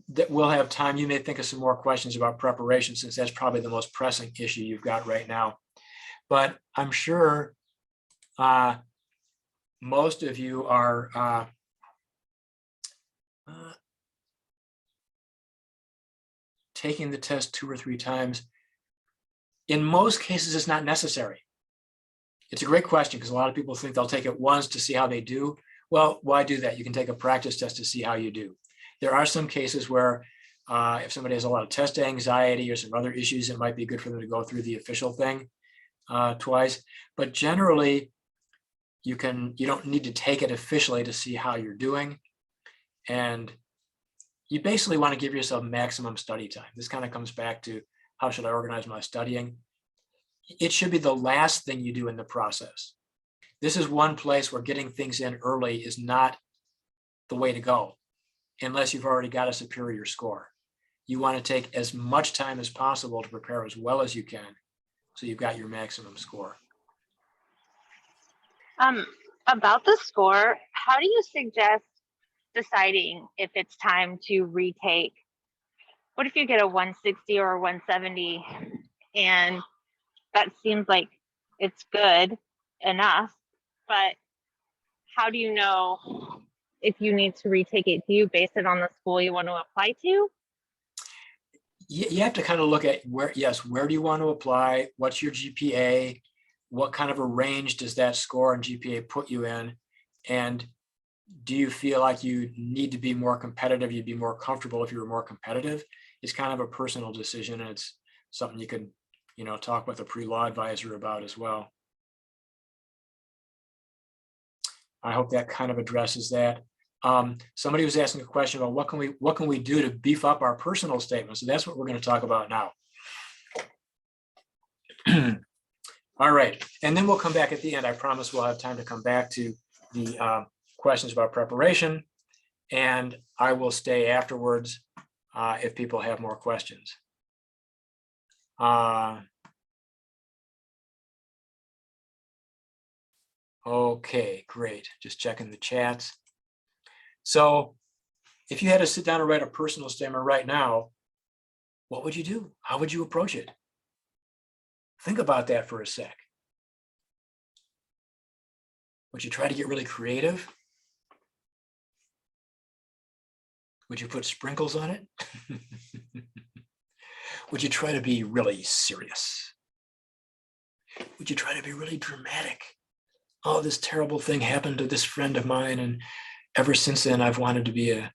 that we'll have time. You may think of some more questions about preparation, since that's probably the most pressing issue you've got right now. But I'm sure most of you are taking the test 2 or 3 times. In most cases, it's not necessary. It's a great question, because a lot of people think they'll take it once to see how they do. Well, why do that? You can take a practice test to see how you do. There are some cases where if somebody has a lot of test anxiety or some other issues, it might be good for them to go through the official thing twice. But generally, you don't need to take it officially to see how you're doing. And you basically want to give yourself maximum study time. This kind of comes back to, how should I organize my studying? It should be the last thing you do in the process. This is one place where getting things in early is not the way to go, unless you've already got a superior score. You want to take as much time as possible to prepare as well as you can, so you've got your maximum score. About the score, how do you suggest deciding if it's time to retake? What if you get a 160 or a 170 and that seems like it's good enough, but how do you know if you need to retake it? Do you base it on the school you want to apply to? You have to kind of look at where do you want to apply? What's your GPA? What kind of a range does that score and GPA put you in? And do you feel like you need to be more competitive? You'd be more comfortable if you were more competitive? It's kind of a personal decision, and it's something you could, talk with a pre-law advisor about as well. I hope that kind of addresses that. Somebody was asking a question about what can we do to beef up our personal statement. So that's what we're going to talk about now. All right, and then we'll come back at the end. I promise we'll have time to come back to the questions about preparation, and I will stay afterwards if people have more questions. Okay, great. Just checking the chats. So if you had to sit down and write a personal statement right now, what would you do? How would you approach it? Think about that for a sec. Would you try to get really creative? Would you put sprinkles on it? Would you try to be really serious? Would you try to be really dramatic? Oh, this terrible thing happened to this friend of mine, and ever since then, I've wanted to be a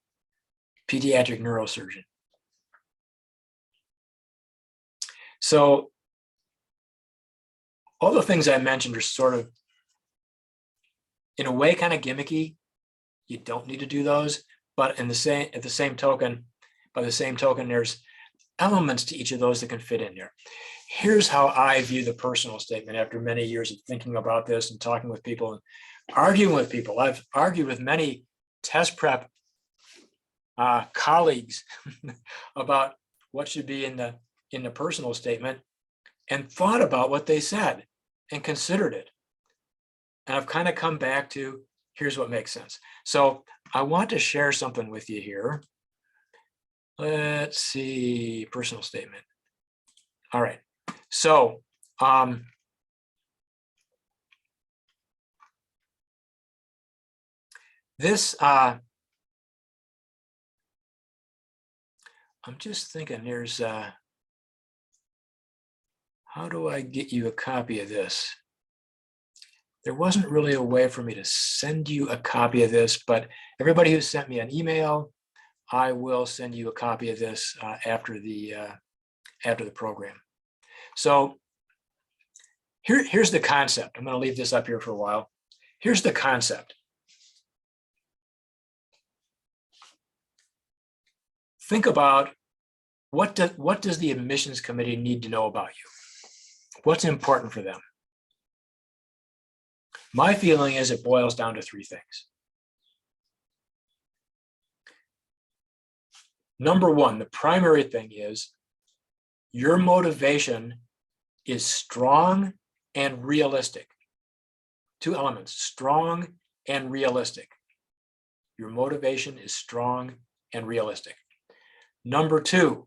pediatric neurosurgeon. So all the things I mentioned are sort of, in a way, kind of gimmicky. You don't need to do those, but by the same token, there's elements to each of those that can fit in there. Here's how I view the personal statement after many years of thinking about this and talking with people and arguing with people. I've argued with many test prep colleagues about what should be in in the personal statement and thought about what they said and considered it. And I've kind of come back to, here's what makes sense. So I want to share something with you here. Let's see, personal statement. All right. So this, I'm just thinking there's, how do I get you a copy of this? There wasn't really a way for me to send you a copy of this, but everybody who sent me an email, I will send you a copy of this after the program. So here's the concept. I'm going to leave this up here for a while. Here's the concept. Think about what does the admissions committee need to know about you? What's important for them? My feeling is it boils down to three things. Number one, the primary thing is your motivation is strong and realistic. Two elements, strong and realistic. Your motivation is strong and realistic. Number two,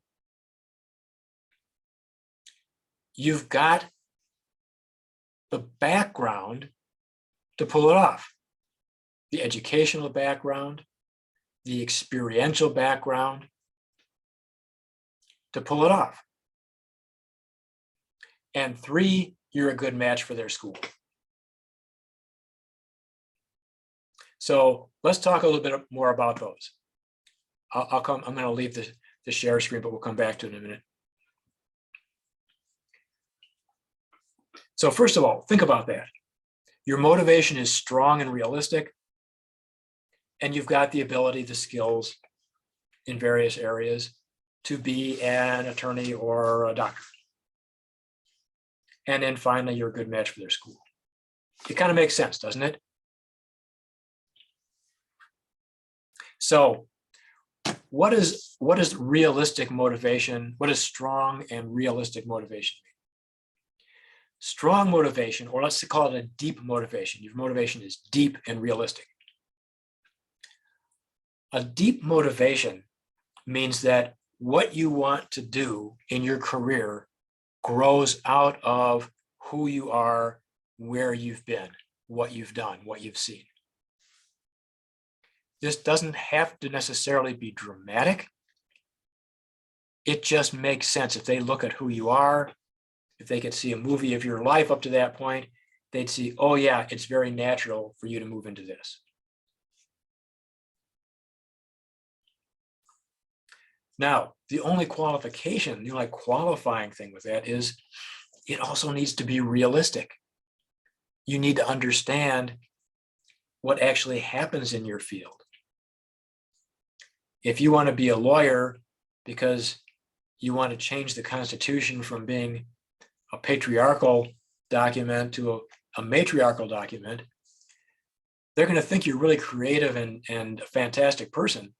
you've got the background to pull it off. The educational background, the experiential background to pull it off. And three, you're a good match for their school. So let's talk a little bit more about those. I'm going to leave the share screen, but we'll come back to it in a minute. So first of all, think about that. Your motivation is strong and realistic, and you've got the ability, the skills in various areas to be an attorney or a doctor. And then finally, you're a good match for their school. It kind of makes sense, doesn't it? So what is realistic motivation? What does strong and realistic motivation mean? Strong motivation, or let's call it a deep motivation. Your motivation is deep and realistic. A deep motivation means that what you want to do in your career grows out of who you are, where you've been, what you've done, what you've seen. This doesn't have to necessarily be dramatic. It just makes sense. If they look at who you are, if they could see a movie of your life up to that point, they'd see, oh yeah, it's very natural for you to move into this. Now, the only qualification, the only qualifying thing with that is it also needs to be realistic. You need to understand what actually happens in your field. If you want to be a lawyer because you want to change the Constitution from being a patriarchal document to a matriarchal document, they're going to think you're really creative and a fantastic person,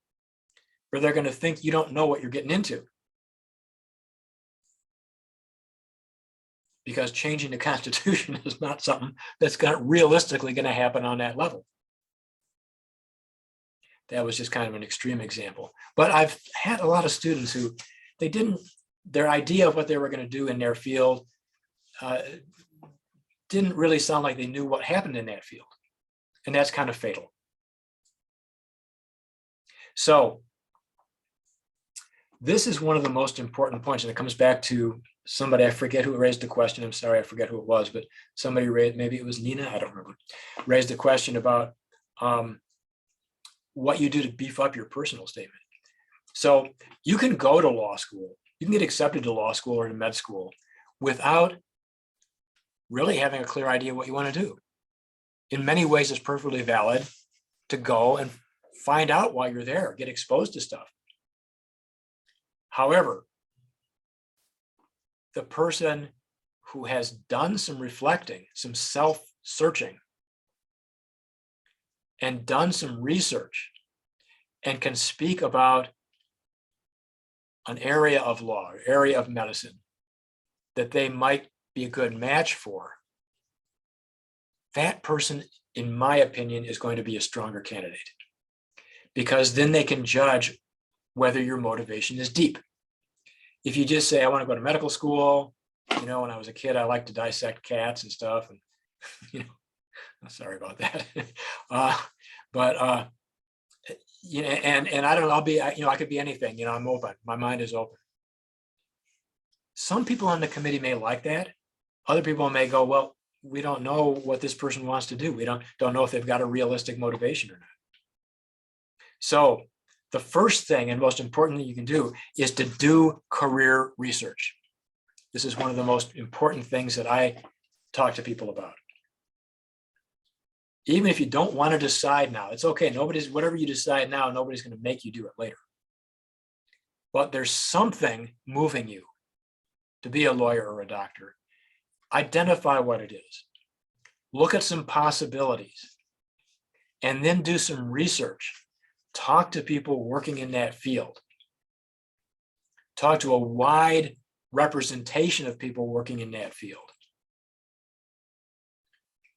or they're going to think you don't know what you're getting into. Because changing the Constitution is not something that's realistically going to happen on that level. That was just kind of an extreme example. But I've had a lot of students who their idea of what they were going to do in their field didn't really sound like they knew what happened in that field. And that's kind of fatal. So this is one of the most important points, and it comes back to somebody, I forget who raised the question. I'm sorry, I forget who it was, but somebody raised, maybe it was Nina, I don't remember, raised the question about what you do to beef up your personal statement. So you can go to law school, you can get accepted to law school or to med school without really having a clear idea what you want to do. In many ways, it's perfectly valid to go and find out why you're there, get exposed to stuff. However, the person who has done some reflecting, some self-searching, and done some research, and can speak about an area of law, or area of medicine that they might be a good match for, that person, in my opinion, is going to be a stronger candidate, because then they can judge whether your motivation is deep. If you just say, I want to go to medical school, you know, when I was a kid, I liked to dissect cats and stuff, and you know, I'm sorry about that. You know, and I don't know, I'll be, you know, I could be anything, you know, I'm open, my mind is open. Some people on the committee may like that. Other people may go, well, we don't know what this person wants to do. We don't know if they've got a realistic motivation or not. So the first thing and most important thing you can do is to do career research. This is one of the most important things that I talk to people about. Even if you don't want to decide now, it's okay. Whatever you decide now, nobody's going to make you do it later. But there's something moving you to be a lawyer or a doctor. Identify what it is. Look at some possibilities, and then do some research. Talk to people working in that field. Talk to a wide representation of people working in that field.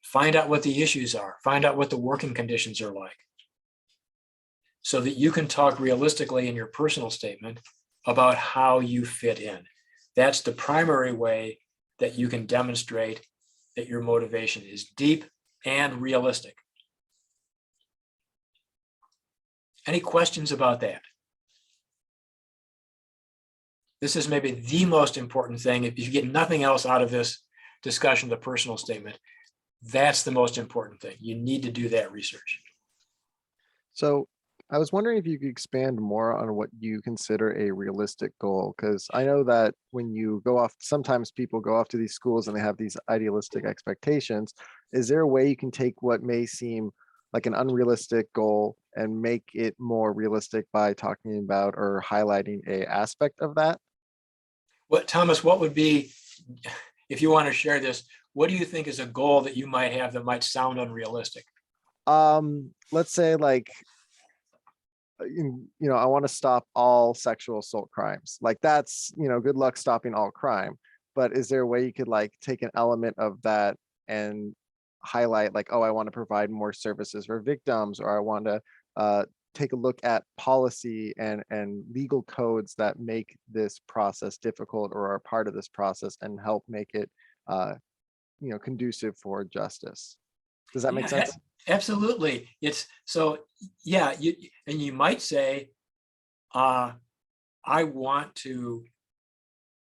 Find out what the issues are. Find out what the working conditions are like, so that you can talk realistically in your personal statement about how you fit in. That's the primary way that you can demonstrate that your motivation is deep and realistic. Any questions about that? This is maybe the most important thing. If you get nothing else out of this discussion, the personal statement, that's the most important thing. You need to do that research. So I was wondering if you could expand more on what you consider a realistic goal, because I know that when you go off, sometimes people go off to these schools and they have these idealistic expectations. Is there a way you can take what may seem like an unrealistic goal and make it more realistic by talking about or highlighting a aspect of that? Thomas, what would be, if you want to share this, what do you think is a goal that you might have that might sound unrealistic? Let's say like, I want to stop all sexual assault crimes. Like that's, good luck stopping all crime. But is there a way you could like take an element of that and highlight like, oh, I want to provide more services for victims, or I want to take a look at policy and legal codes that make this process difficult or are part of this process and help make it conducive for justice. Does that make sense? Absolutely. It's so, yeah, you might say, I want to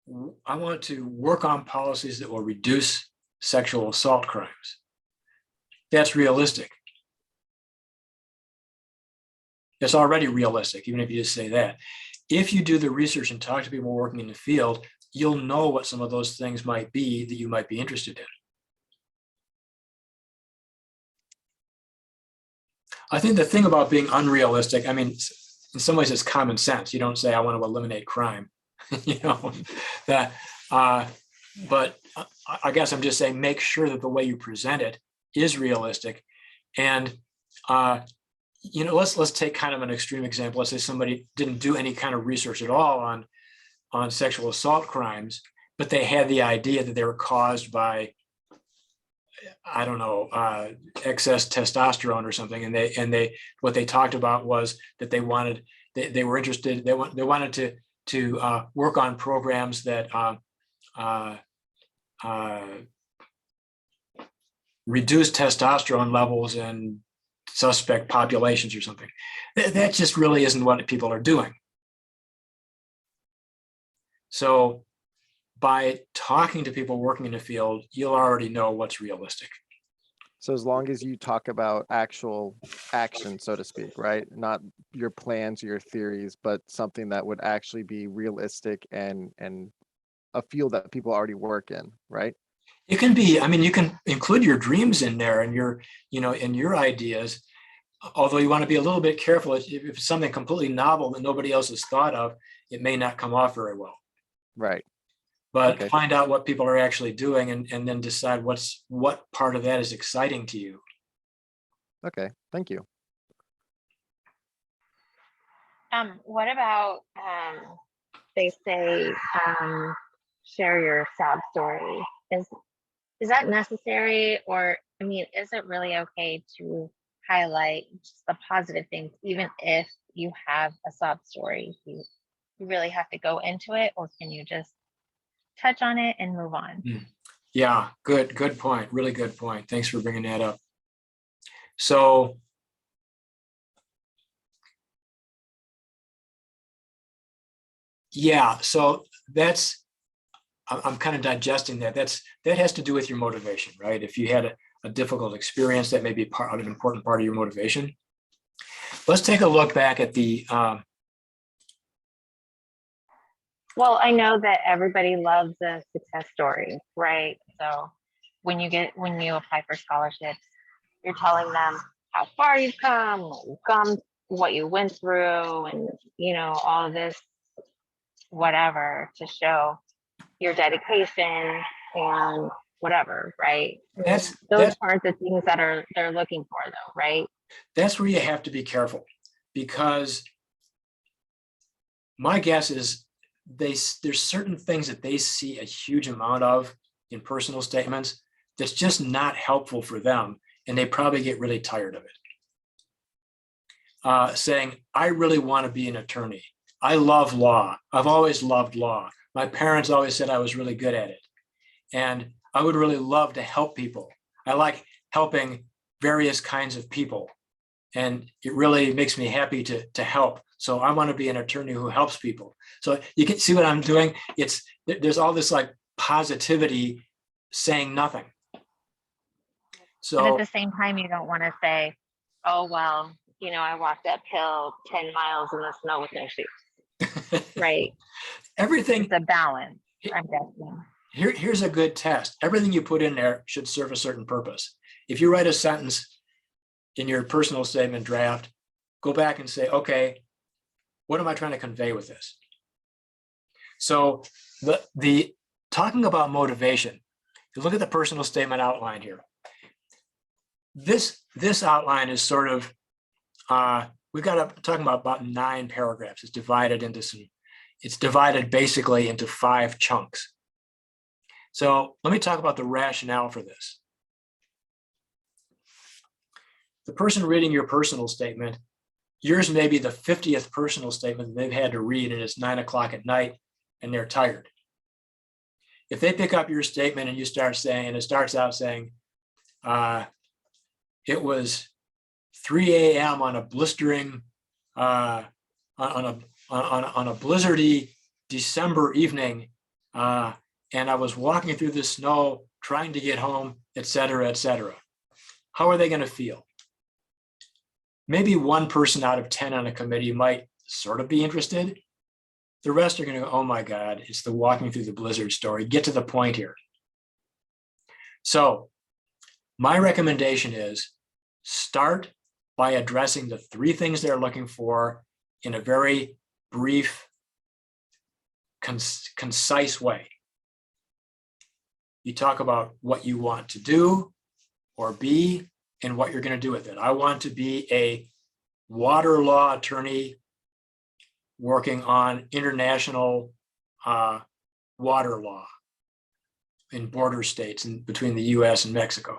work on policies that will reduce sexual assault crimes. That's realistic. It's already realistic, even if you just say that. If you do the research and talk to people working in the field, you'll know what some of those things might be that you might be interested in. I think the thing about being unrealistic, I mean, in some ways it's common sense. You don't say, I want to eliminate crime, but I guess I'm just saying, make sure that the way you present it is realistic. And, let's take kind of an extreme example. Let's say somebody didn't do any kind of research at all on sexual assault crimes, but they had the idea that they were caused by, I don't know, excess testosterone or something. And they what they talked about was that they wanted to work on programs that reduce testosterone levels in suspect populations or something. That just really isn't what people are doing. So by talking to people working in the field, you'll already know what's realistic. So as long as you talk about actual action, so to speak, right? Not your plans or your theories, but something that would actually be realistic and a field that people already work in, right? It can be, I mean, you can include your dreams in there and your ideas, although you want to be a little bit careful. If it's something completely novel that nobody else has thought of, it may not come off very well. Right. But Okay. Find out what people are actually doing and then decide what part of that is exciting to you. Okay, thank you. What about they say, share your sob story. Is that necessary? Or, I mean, is it really okay to highlight just the positive things, even if you have a sob story? You really have to go into it, or can you just touch on it and move on? Yeah, good point. Really good point. Thanks for bringing that up. So yeah, so I'm kind of digesting that. That has to do with your motivation, right? If you had a difficult experience, that may be an important part of your motivation. Let's take a look back at the Well, I know that everybody loves a success story, right? So when you apply for scholarships, you're telling them how far you've come, what you went through, and all of this, whatever, to show your dedication and whatever, right? That's Those aren't the things that they're looking for, though, right? That's where you have to be careful, because my guess is there's certain things that they see a huge amount of in personal statements that's just not helpful for them, and they probably get really tired of it. Saying, I really want to be an attorney. I love law. I've always loved law. My parents always said I was really good at it. And I would really love to help people. I like helping various kinds of people. And it really makes me happy to help. So I want to be an attorney who helps people. So you can see what I'm doing. There's all this like positivity saying nothing. So but at the same time, you don't want to say, oh, well, I walked uphill 10 miles in the snow with no shoes. Right. Everything. It's a balance, I'm guessing. Here's a good test. Everything you put in there should serve a certain purpose. If you write a sentence in your personal statement draft, go back and say, okay, what am I trying to convey with this? So the talking about motivation, if you look at the personal statement outline here, this outline is sort of, we've got talking about 9 paragraphs. It's divided basically into 5 chunks. So let me talk about the rationale for this. The person reading your personal statement, yours may be the 50th personal statement that they've had to read, and it's 9 o'clock at night and they're tired. If they pick up your statement and you start saying, and it starts out saying, it was 3 a.m. on a blistering, on a blizzardy December evening, and I was walking through the snow trying to get home, et cetera, et cetera. How are they going to feel? Maybe 1 person out of 10 on a committee might sort of be interested. The rest are going to go, oh my God, it's the walking through the blizzard story. Get to the point here. So my recommendation is start by addressing the 3 things they're looking for in a very brief, concise way. You talk about what you want to do or be and what you're going to do with it. I want to be a water law attorney working on international water law in border states and between the US and Mexico.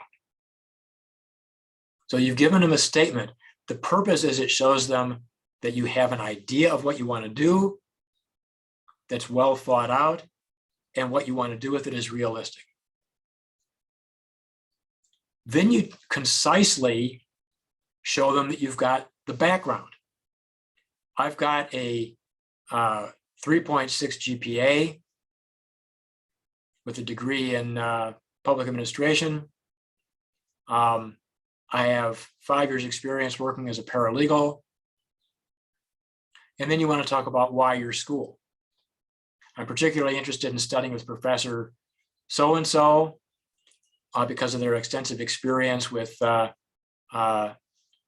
So you've given them a statement. The purpose is it shows them that you have an idea of what you want to do that's well thought out, and what you want to do with it is realistic. Then you concisely show them that you've got the background. I've got a 3.6 GPA with a degree in public administration. I have 5 years experience working as a paralegal. And then you want to talk about why your school. I'm particularly interested in studying with Professor so-and-so because of their extensive experience with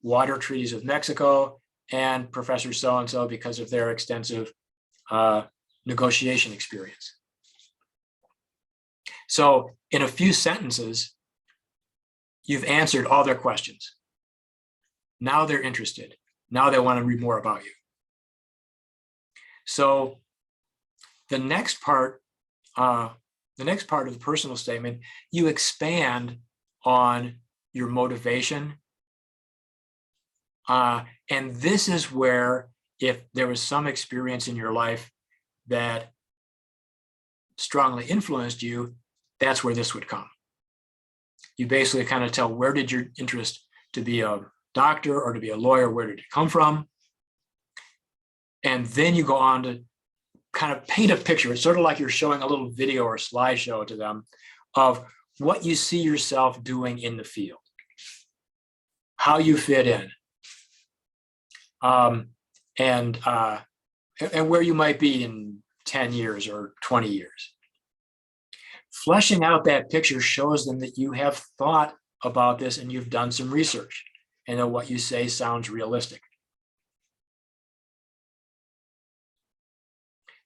water treaties with Mexico, and Professor so-and-so because of their extensive negotiation experience. So in a few sentences, you've answered all their questions. Now they're interested. Now they want to read more about you. So The next part of the personal statement, you expand on your motivation. And this is where, if there was some experience in your life that strongly influenced you, that's where this would come. You basically kind of tell, where did your interest to be a doctor or to be a lawyer, where did it come from? And then you go on to kind of paint a picture. It's sort of like you're showing a little video or slideshow to them of what you see yourself doing in the field, how you fit in, and where you might be in 10 years or 20 years. Fleshing out that picture shows them that you have thought about this and you've done some research, and that what you say sounds realistic.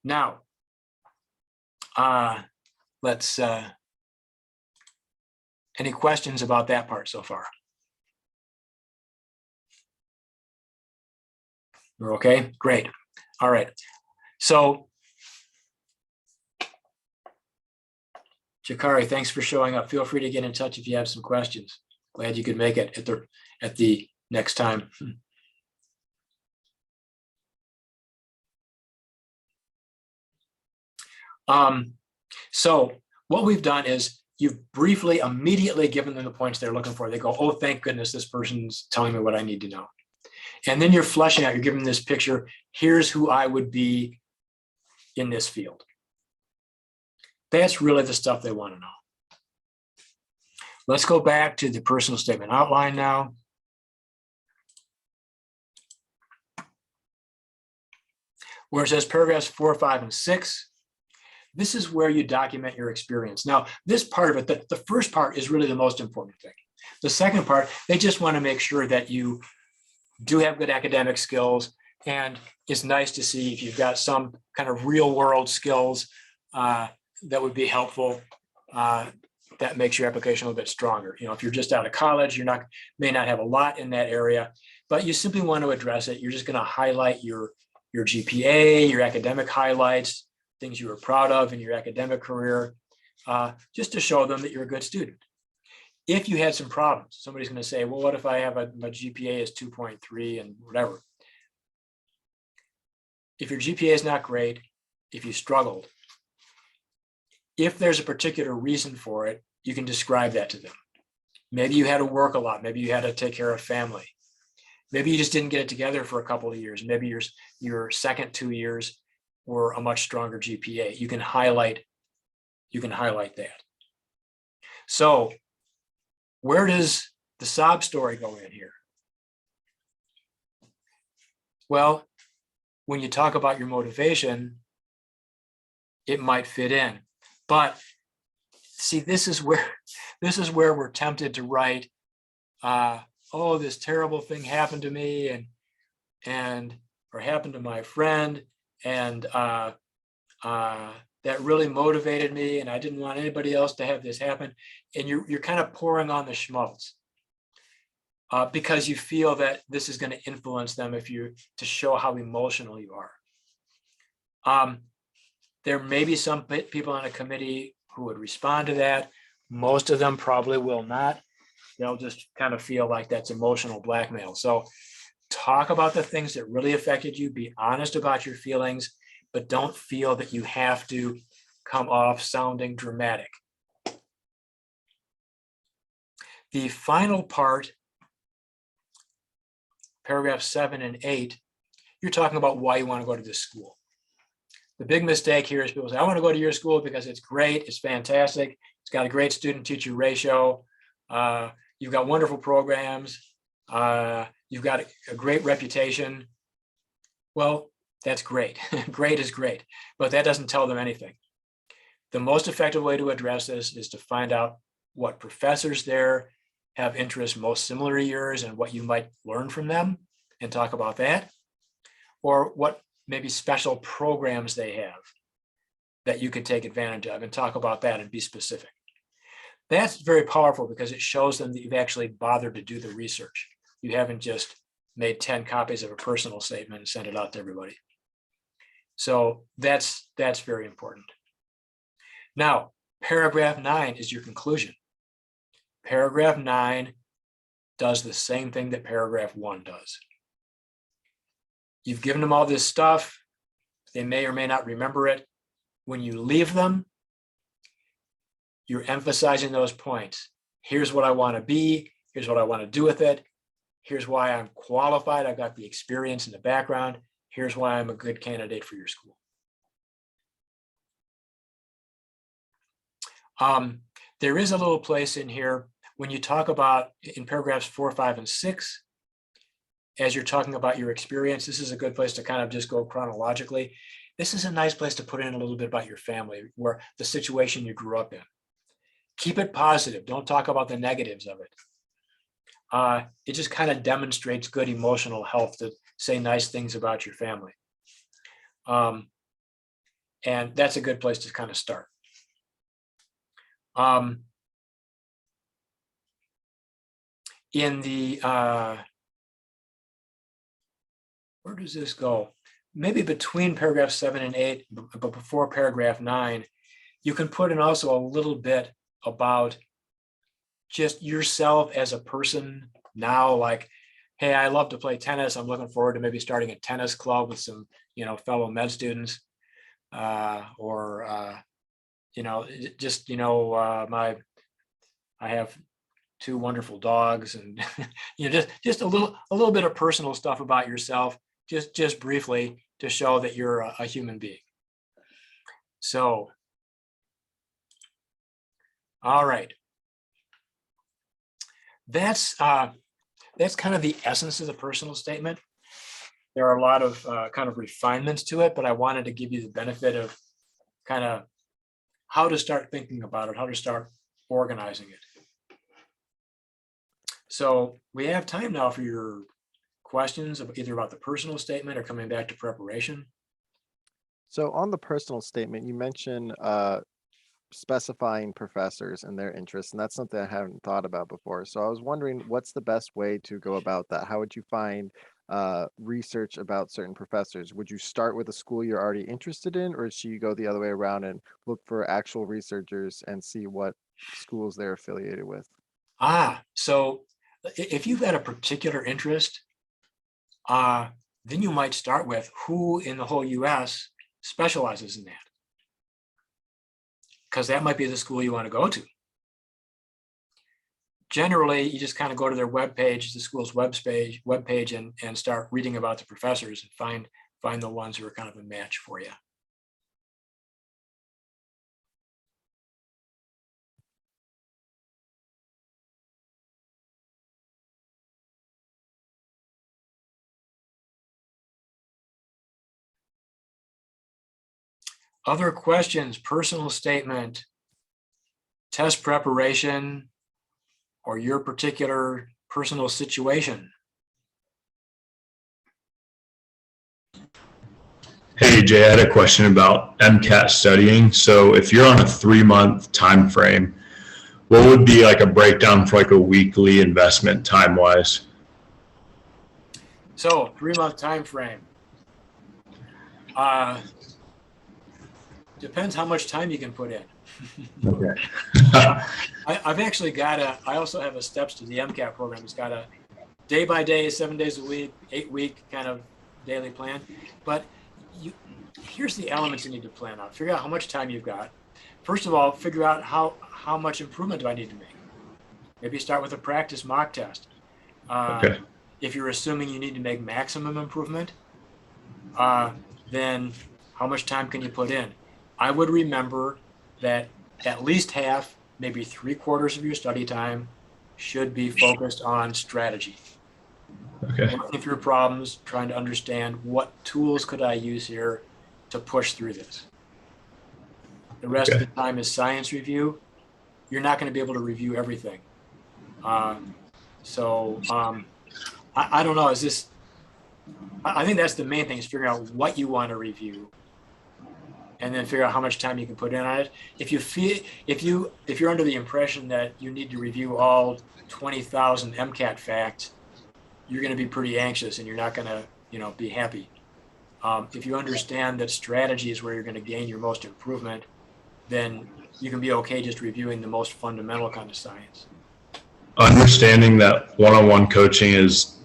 Now, let's, any questions about that part so far? We're okay? Great. All right. So, Jakari, thanks for showing up. Feel free to get in touch if you have some questions. Glad you could make it at the next time. So what we've done is you've briefly, immediately given them the points they're looking for. They go, oh, thank goodness, this person's telling me what I need to know. And then you're fleshing out, you're giving this picture, here's who I would be in this field. That's really the stuff they want to know. Let's go back to the personal statement outline now. Where it says paragraphs 4, 5, and 6. This is where you document your experience. Now, this part of it, the first part is really the most important thing. The second part, they just want to make sure that you do have good academic skills, and it's nice to see if you've got some kind of real world skills that would be helpful. That makes your application a little bit stronger. You know, if you're just out of college, may not have a lot in that area, but you simply want to address it. You're just going to highlight your GPA, your academic highlights, things you were proud of in your academic career, just to show them that you're a good student. If you had some problems, somebody's going to say, well, what if I have my GPA is 2.3 and whatever? If your GPA is not great, if you struggled, if there's a particular reason for it, you can describe that to them. Maybe you had to work a lot. Maybe you had to take care of family. Maybe you just didn't get it together for a couple of years. Maybe your second 2 years were a much stronger GPA. You can highlight that. So where does the sob story go in here? Well, when you talk about your motivation, it might fit in. But see, this is where we're tempted to write, oh, this terrible thing happened to me, or happened to my friend, and that really motivated me, and I didn't want anybody else to have this happen. And you're kind of pouring on the schmaltz because you feel that this is going to influence them to show how emotional you are. There may be some people on a committee who would respond to that. Most of them probably will not. They'll just kind of feel like that's emotional blackmail. So talk about the things that really affected you. Be honest about your feelings, but don't feel that you have to come off sounding dramatic. The final part, paragraph 7 and 8, you're talking about why you want to go to this school. The big mistake here is people say, I want to go to your school because it's great, it's fantastic, it's got a great student-teacher ratio, you've got wonderful programs, you've got a great reputation. Well, that's great. Great is great, but that doesn't tell them anything. The most effective way to address this is to find out what professors there have interests most similar to yours and what you might learn from them, and talk about that, or what maybe special programs they have that you could take advantage of, and talk about that and be specific. That's very powerful because it shows them that you've actually bothered to do the research. You haven't just made 10 copies of a personal statement and sent it out to everybody. So that's very important. Now, paragraph 9 is your conclusion. Paragraph 9 does the same thing that paragraph 1 does. You've given them all this stuff. They may or may not remember it. When you leave them, you're emphasizing those points. Here's what I want to be. Here's what I want to do with it. Here's why I'm qualified. I've got the experience and the background. Here's why I'm a good candidate for your school. There is a little place in here when you talk about in paragraphs 4, 5, and 6, as you're talking about your experience. This is a good place to kind of just go chronologically. This is a nice place to put in a little bit about your family, where the situation you grew up in. Keep it positive. Don't talk about the negatives of it. It just kind of demonstrates good emotional health to say nice things about your family. And that's a good place to kind of start. In the, where does this go? Maybe between paragraph 7 and 8, but before paragraph 9, you can put in also a little bit about just yourself as a person now, like, hey, I love to play tennis. I'm looking forward to maybe starting a tennis club with some, fellow med students, I have 2 wonderful dogs, and just a little bit of personal stuff about yourself, just briefly, to show that you're a human being. So, all right. That's kind of the essence of the personal statement. There are a lot of kind of refinements to it, but I wanted to give you the benefit of kind of how to start thinking about it, how to start organizing it. So we have time now for your questions, either about the personal statement or coming back to preparation. So on the personal statement, you mentioned specifying professors and their interests, and that's something I haven't thought about before. So I was wondering, what's the best way to go about that? How would you find research about certain professors? Would you start with a school you're already interested in, or should you go the other way around and look for actual researchers and see what schools they're affiliated with? So if you've got a particular interest, then you might start with who in the whole US specializes in that, because that might be the school you want to go to. Generally, you just kind of go to their webpage, the school's webpage, and start reading about the professors and find the ones who are kind of a match for you. Other questions, personal statement, test preparation, or your particular personal situation? Hey, Jay, I had a question about MCAT studying. So if you're on a 3-month time frame, what would be like a breakdown for like a weekly investment time-wise? So 3-month time frame. Depends how much time you can put in. Okay. I've actually got I also have a steps to the MCAT program. It's got a day by day, 7 days a week, 8-week kind of daily plan. But here's the elements you need to plan out. Figure out how much time you've got. First of all, figure out how much improvement do I need to make. Maybe start with a practice mock test. Okay. If you're assuming you need to make maximum improvement, then how much time can you put in? I would remember that at least half, maybe 3/4 of your study time should be focused on strategy. Okay. Working through problems, trying to understand what tools could I use here to push through this. The rest of the time is science review. You're not going to be able to review everything. I don't know. I think that's the main thing, is figuring out what you want to review, and then figure out how much time you can put in on it. If you're under the impression that you need to review all 20,000 MCAT facts, you're going to be pretty anxious, and you're not going to, be happy. If you understand that strategy is where you're going to gain your most improvement, then you can be okay just reviewing the most fundamental kind of science. Understanding that one-on-one coaching is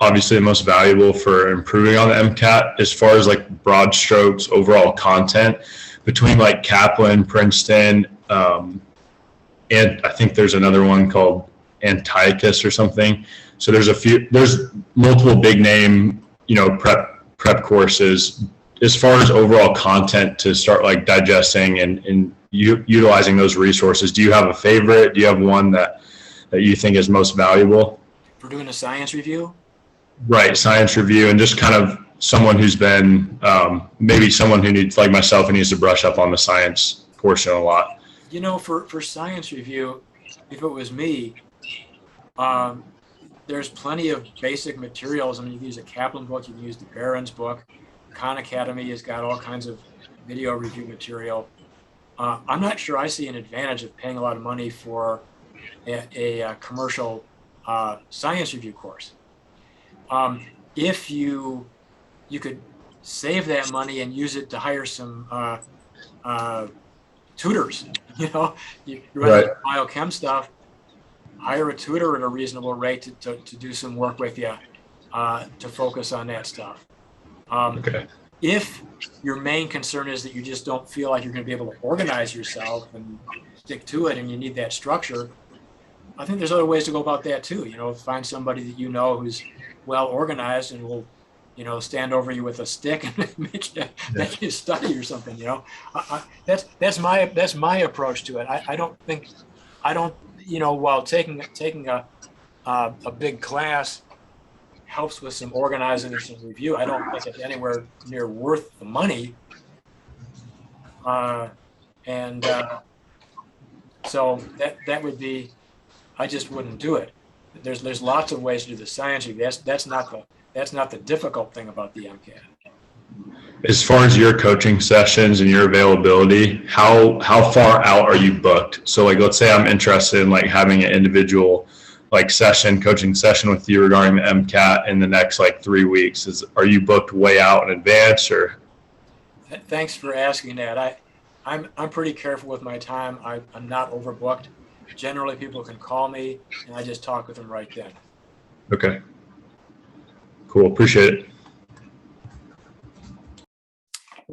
obviously the most valuable for improving on the MCAT, as far as like broad strokes, overall content between like Kaplan, Princeton, and I think there's another one called Antiochus or something. So there's multiple big name, prep courses. As far as overall content to start like digesting and utilizing those resources, do you have a favorite? Do you have one that you think is most valuable? For doing a science review? Right, science review, and just kind of someone who's been, maybe someone who needs, like myself, who needs to brush up on the science portion a lot. For science review, if it was me, there's plenty of basic materials. I mean, you can use a Kaplan book, you can use the Barron's book. Khan Academy has got all kinds of video review material. I'm not sure I see an advantage of paying a lot of money for a commercial science review course. If you could save that money and use it to hire some tutors, you're Right. biochem stuff, hire a tutor at a reasonable rate to do some work with you, to focus on that stuff. Okay. If your main concern is that you just don't feel like you're going to be able to organize yourself and stick to it, and you need that structure, I think there's other ways to go about that too. Find somebody that who's well organized and will, stand over you with a stick and make you study or something. That's my approach to it. I don't, while taking a big class helps with some organizing and some review, I don't think it's anywhere near worth the money. So that would be, I just wouldn't do it. There's lots of ways to do the science review. That's not the difficult thing about the MCAT. As far as your coaching sessions and your availability, how far out are you booked? So like, let's say I'm interested in like having an individual like coaching session with you regarding the MCAT in the next like 3 weeks. Are you booked way out in advance, or? Thanks for asking that. I'm pretty careful with my time. I'm not overbooked. Generally, people can call me and I just talk with them right then. Okay. Cool. Appreciate it.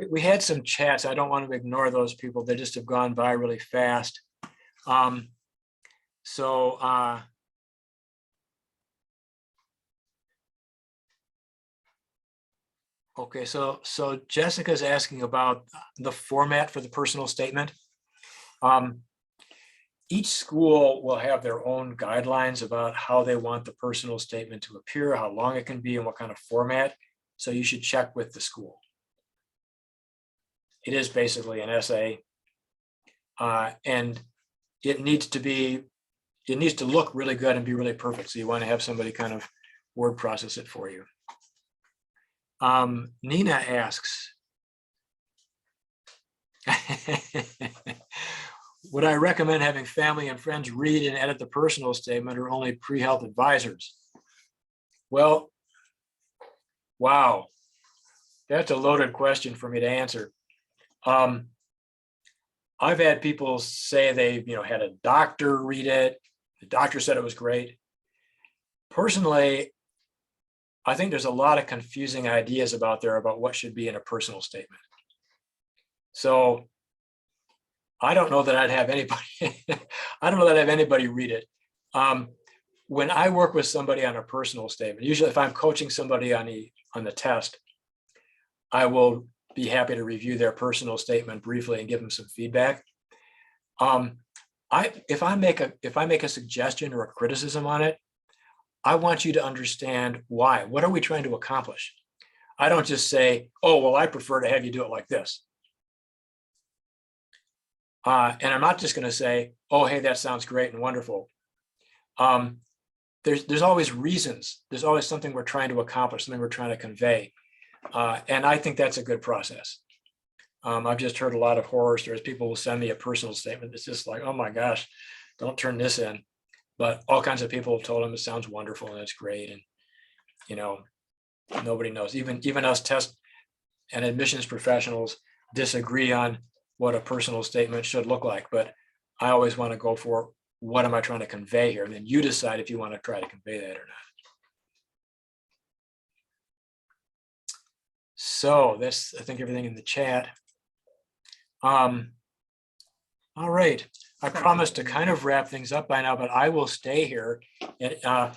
We had some chats. I don't want to ignore those people. They just have gone by really fast. Okay, so Jessica's asking about the format for the personal statement. Each school will have their own guidelines about how they want the personal statement to appear, how long it can be, and what kind of format. So you should check with the school. It is basically an essay, and it needs to look really good and be really perfect. So you want to have somebody kind of word process it for you. Nina asks, would I recommend having family and friends read and edit the personal statement, or only pre-health advisors? Well, wow, that's a loaded question for me to answer. I've had people say they, had a doctor read it. The doctor said it was great. Personally, I think there's a lot of confusing ideas about what should be in a personal statement. So I don't know that I'd have anybody read it. When I work with somebody on a personal statement, usually if I'm coaching somebody on the test, I will be happy to review their personal statement briefly and give them some feedback. If I make a suggestion or a criticism on it, I want you to understand why. What are we trying to accomplish? I don't just say, oh, well, I prefer to have you do it like this. And I'm not just going to say, oh, hey, that sounds great and wonderful. There's always reasons. There's always something we're trying to accomplish, something we're trying to convey. And I think that's a good process. I've just heard a lot of horror stories. People will send me a personal statement that's just like, oh my gosh, don't turn this in. But all kinds of people have told them it sounds wonderful and it's great. And, nobody knows. Even us and admissions professionals disagree on what a personal statement should look like, but I always want to go for what am I trying to convey here? And then you decide if you want to try to convey that or not. So that's, I think, everything in the chat. All right. I promised to kind of wrap things up by now, but I will stay here. And,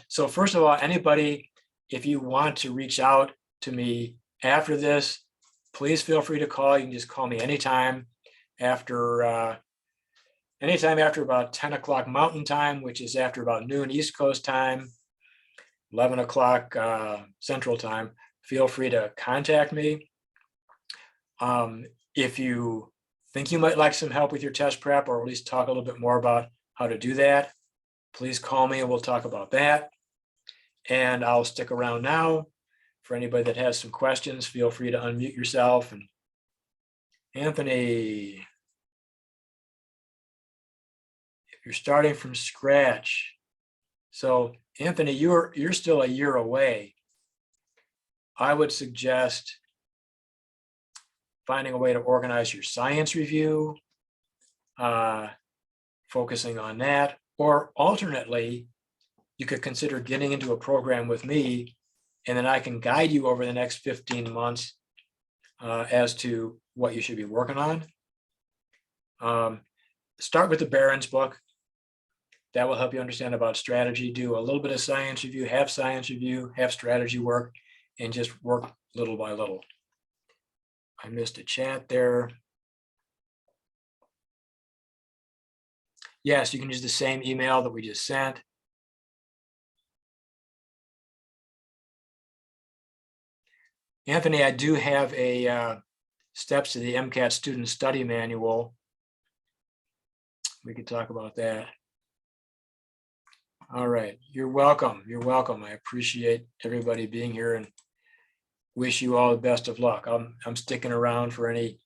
so first of all, anybody, if you want to reach out to me after this, please feel free to call. You can just call me anytime after about 10 o'clock Mountain Time, which is after about noon East Coast time, 11 o'clock Central Time. Feel free to contact me. If you think you might like some help with your test prep, or at least talk a little bit more about how to do that, please call me and we'll talk about that. And I'll stick around now. For anybody that has some questions, feel free to unmute yourself. And Anthony, if you're starting from scratch. So Anthony, you're still a year away. I would suggest finding a way to organize your science review, focusing on that, or alternately, you could consider getting into a program with me, and then I can guide you over the next 15 months as to what you should be working on. Start with the Barron's book. That will help you understand about strategy. Do a little bit of science review, half strategy work, and just work little by little. I missed a chat there. Yes, you can use the same email that we just sent. Anthony, I do have a steps to the MCAT student study manual. We could talk about that. All right, you're welcome. You're welcome. I appreciate everybody being here and wish you all the best of luck. I'm sticking around for any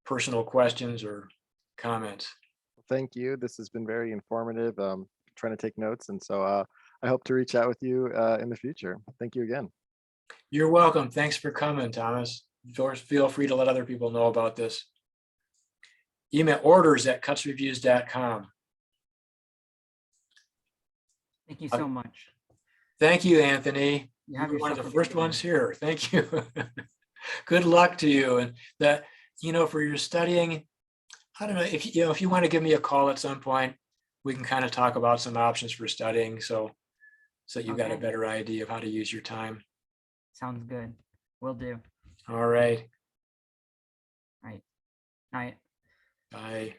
personal questions or comments. Thank you. This has been very informative. Trying to take notes, and so I hope to reach out with you in the future. Thank you again. You're welcome. Thanks for coming, Thomas. Feel free to let other people know about this. Email orders@cutsreviews.com. Thank you so much. Thank you, Anthony. You have You're one of the yourself a first good ones day. here. Thank you. Good luck to you. And that, for your studying, I don't know if you want to give me a call at some point, we can kind of talk about some options for studying. So you've got a Okay. better idea of how to use your time. Sounds good. Will do. All right. All right. Night. Bye.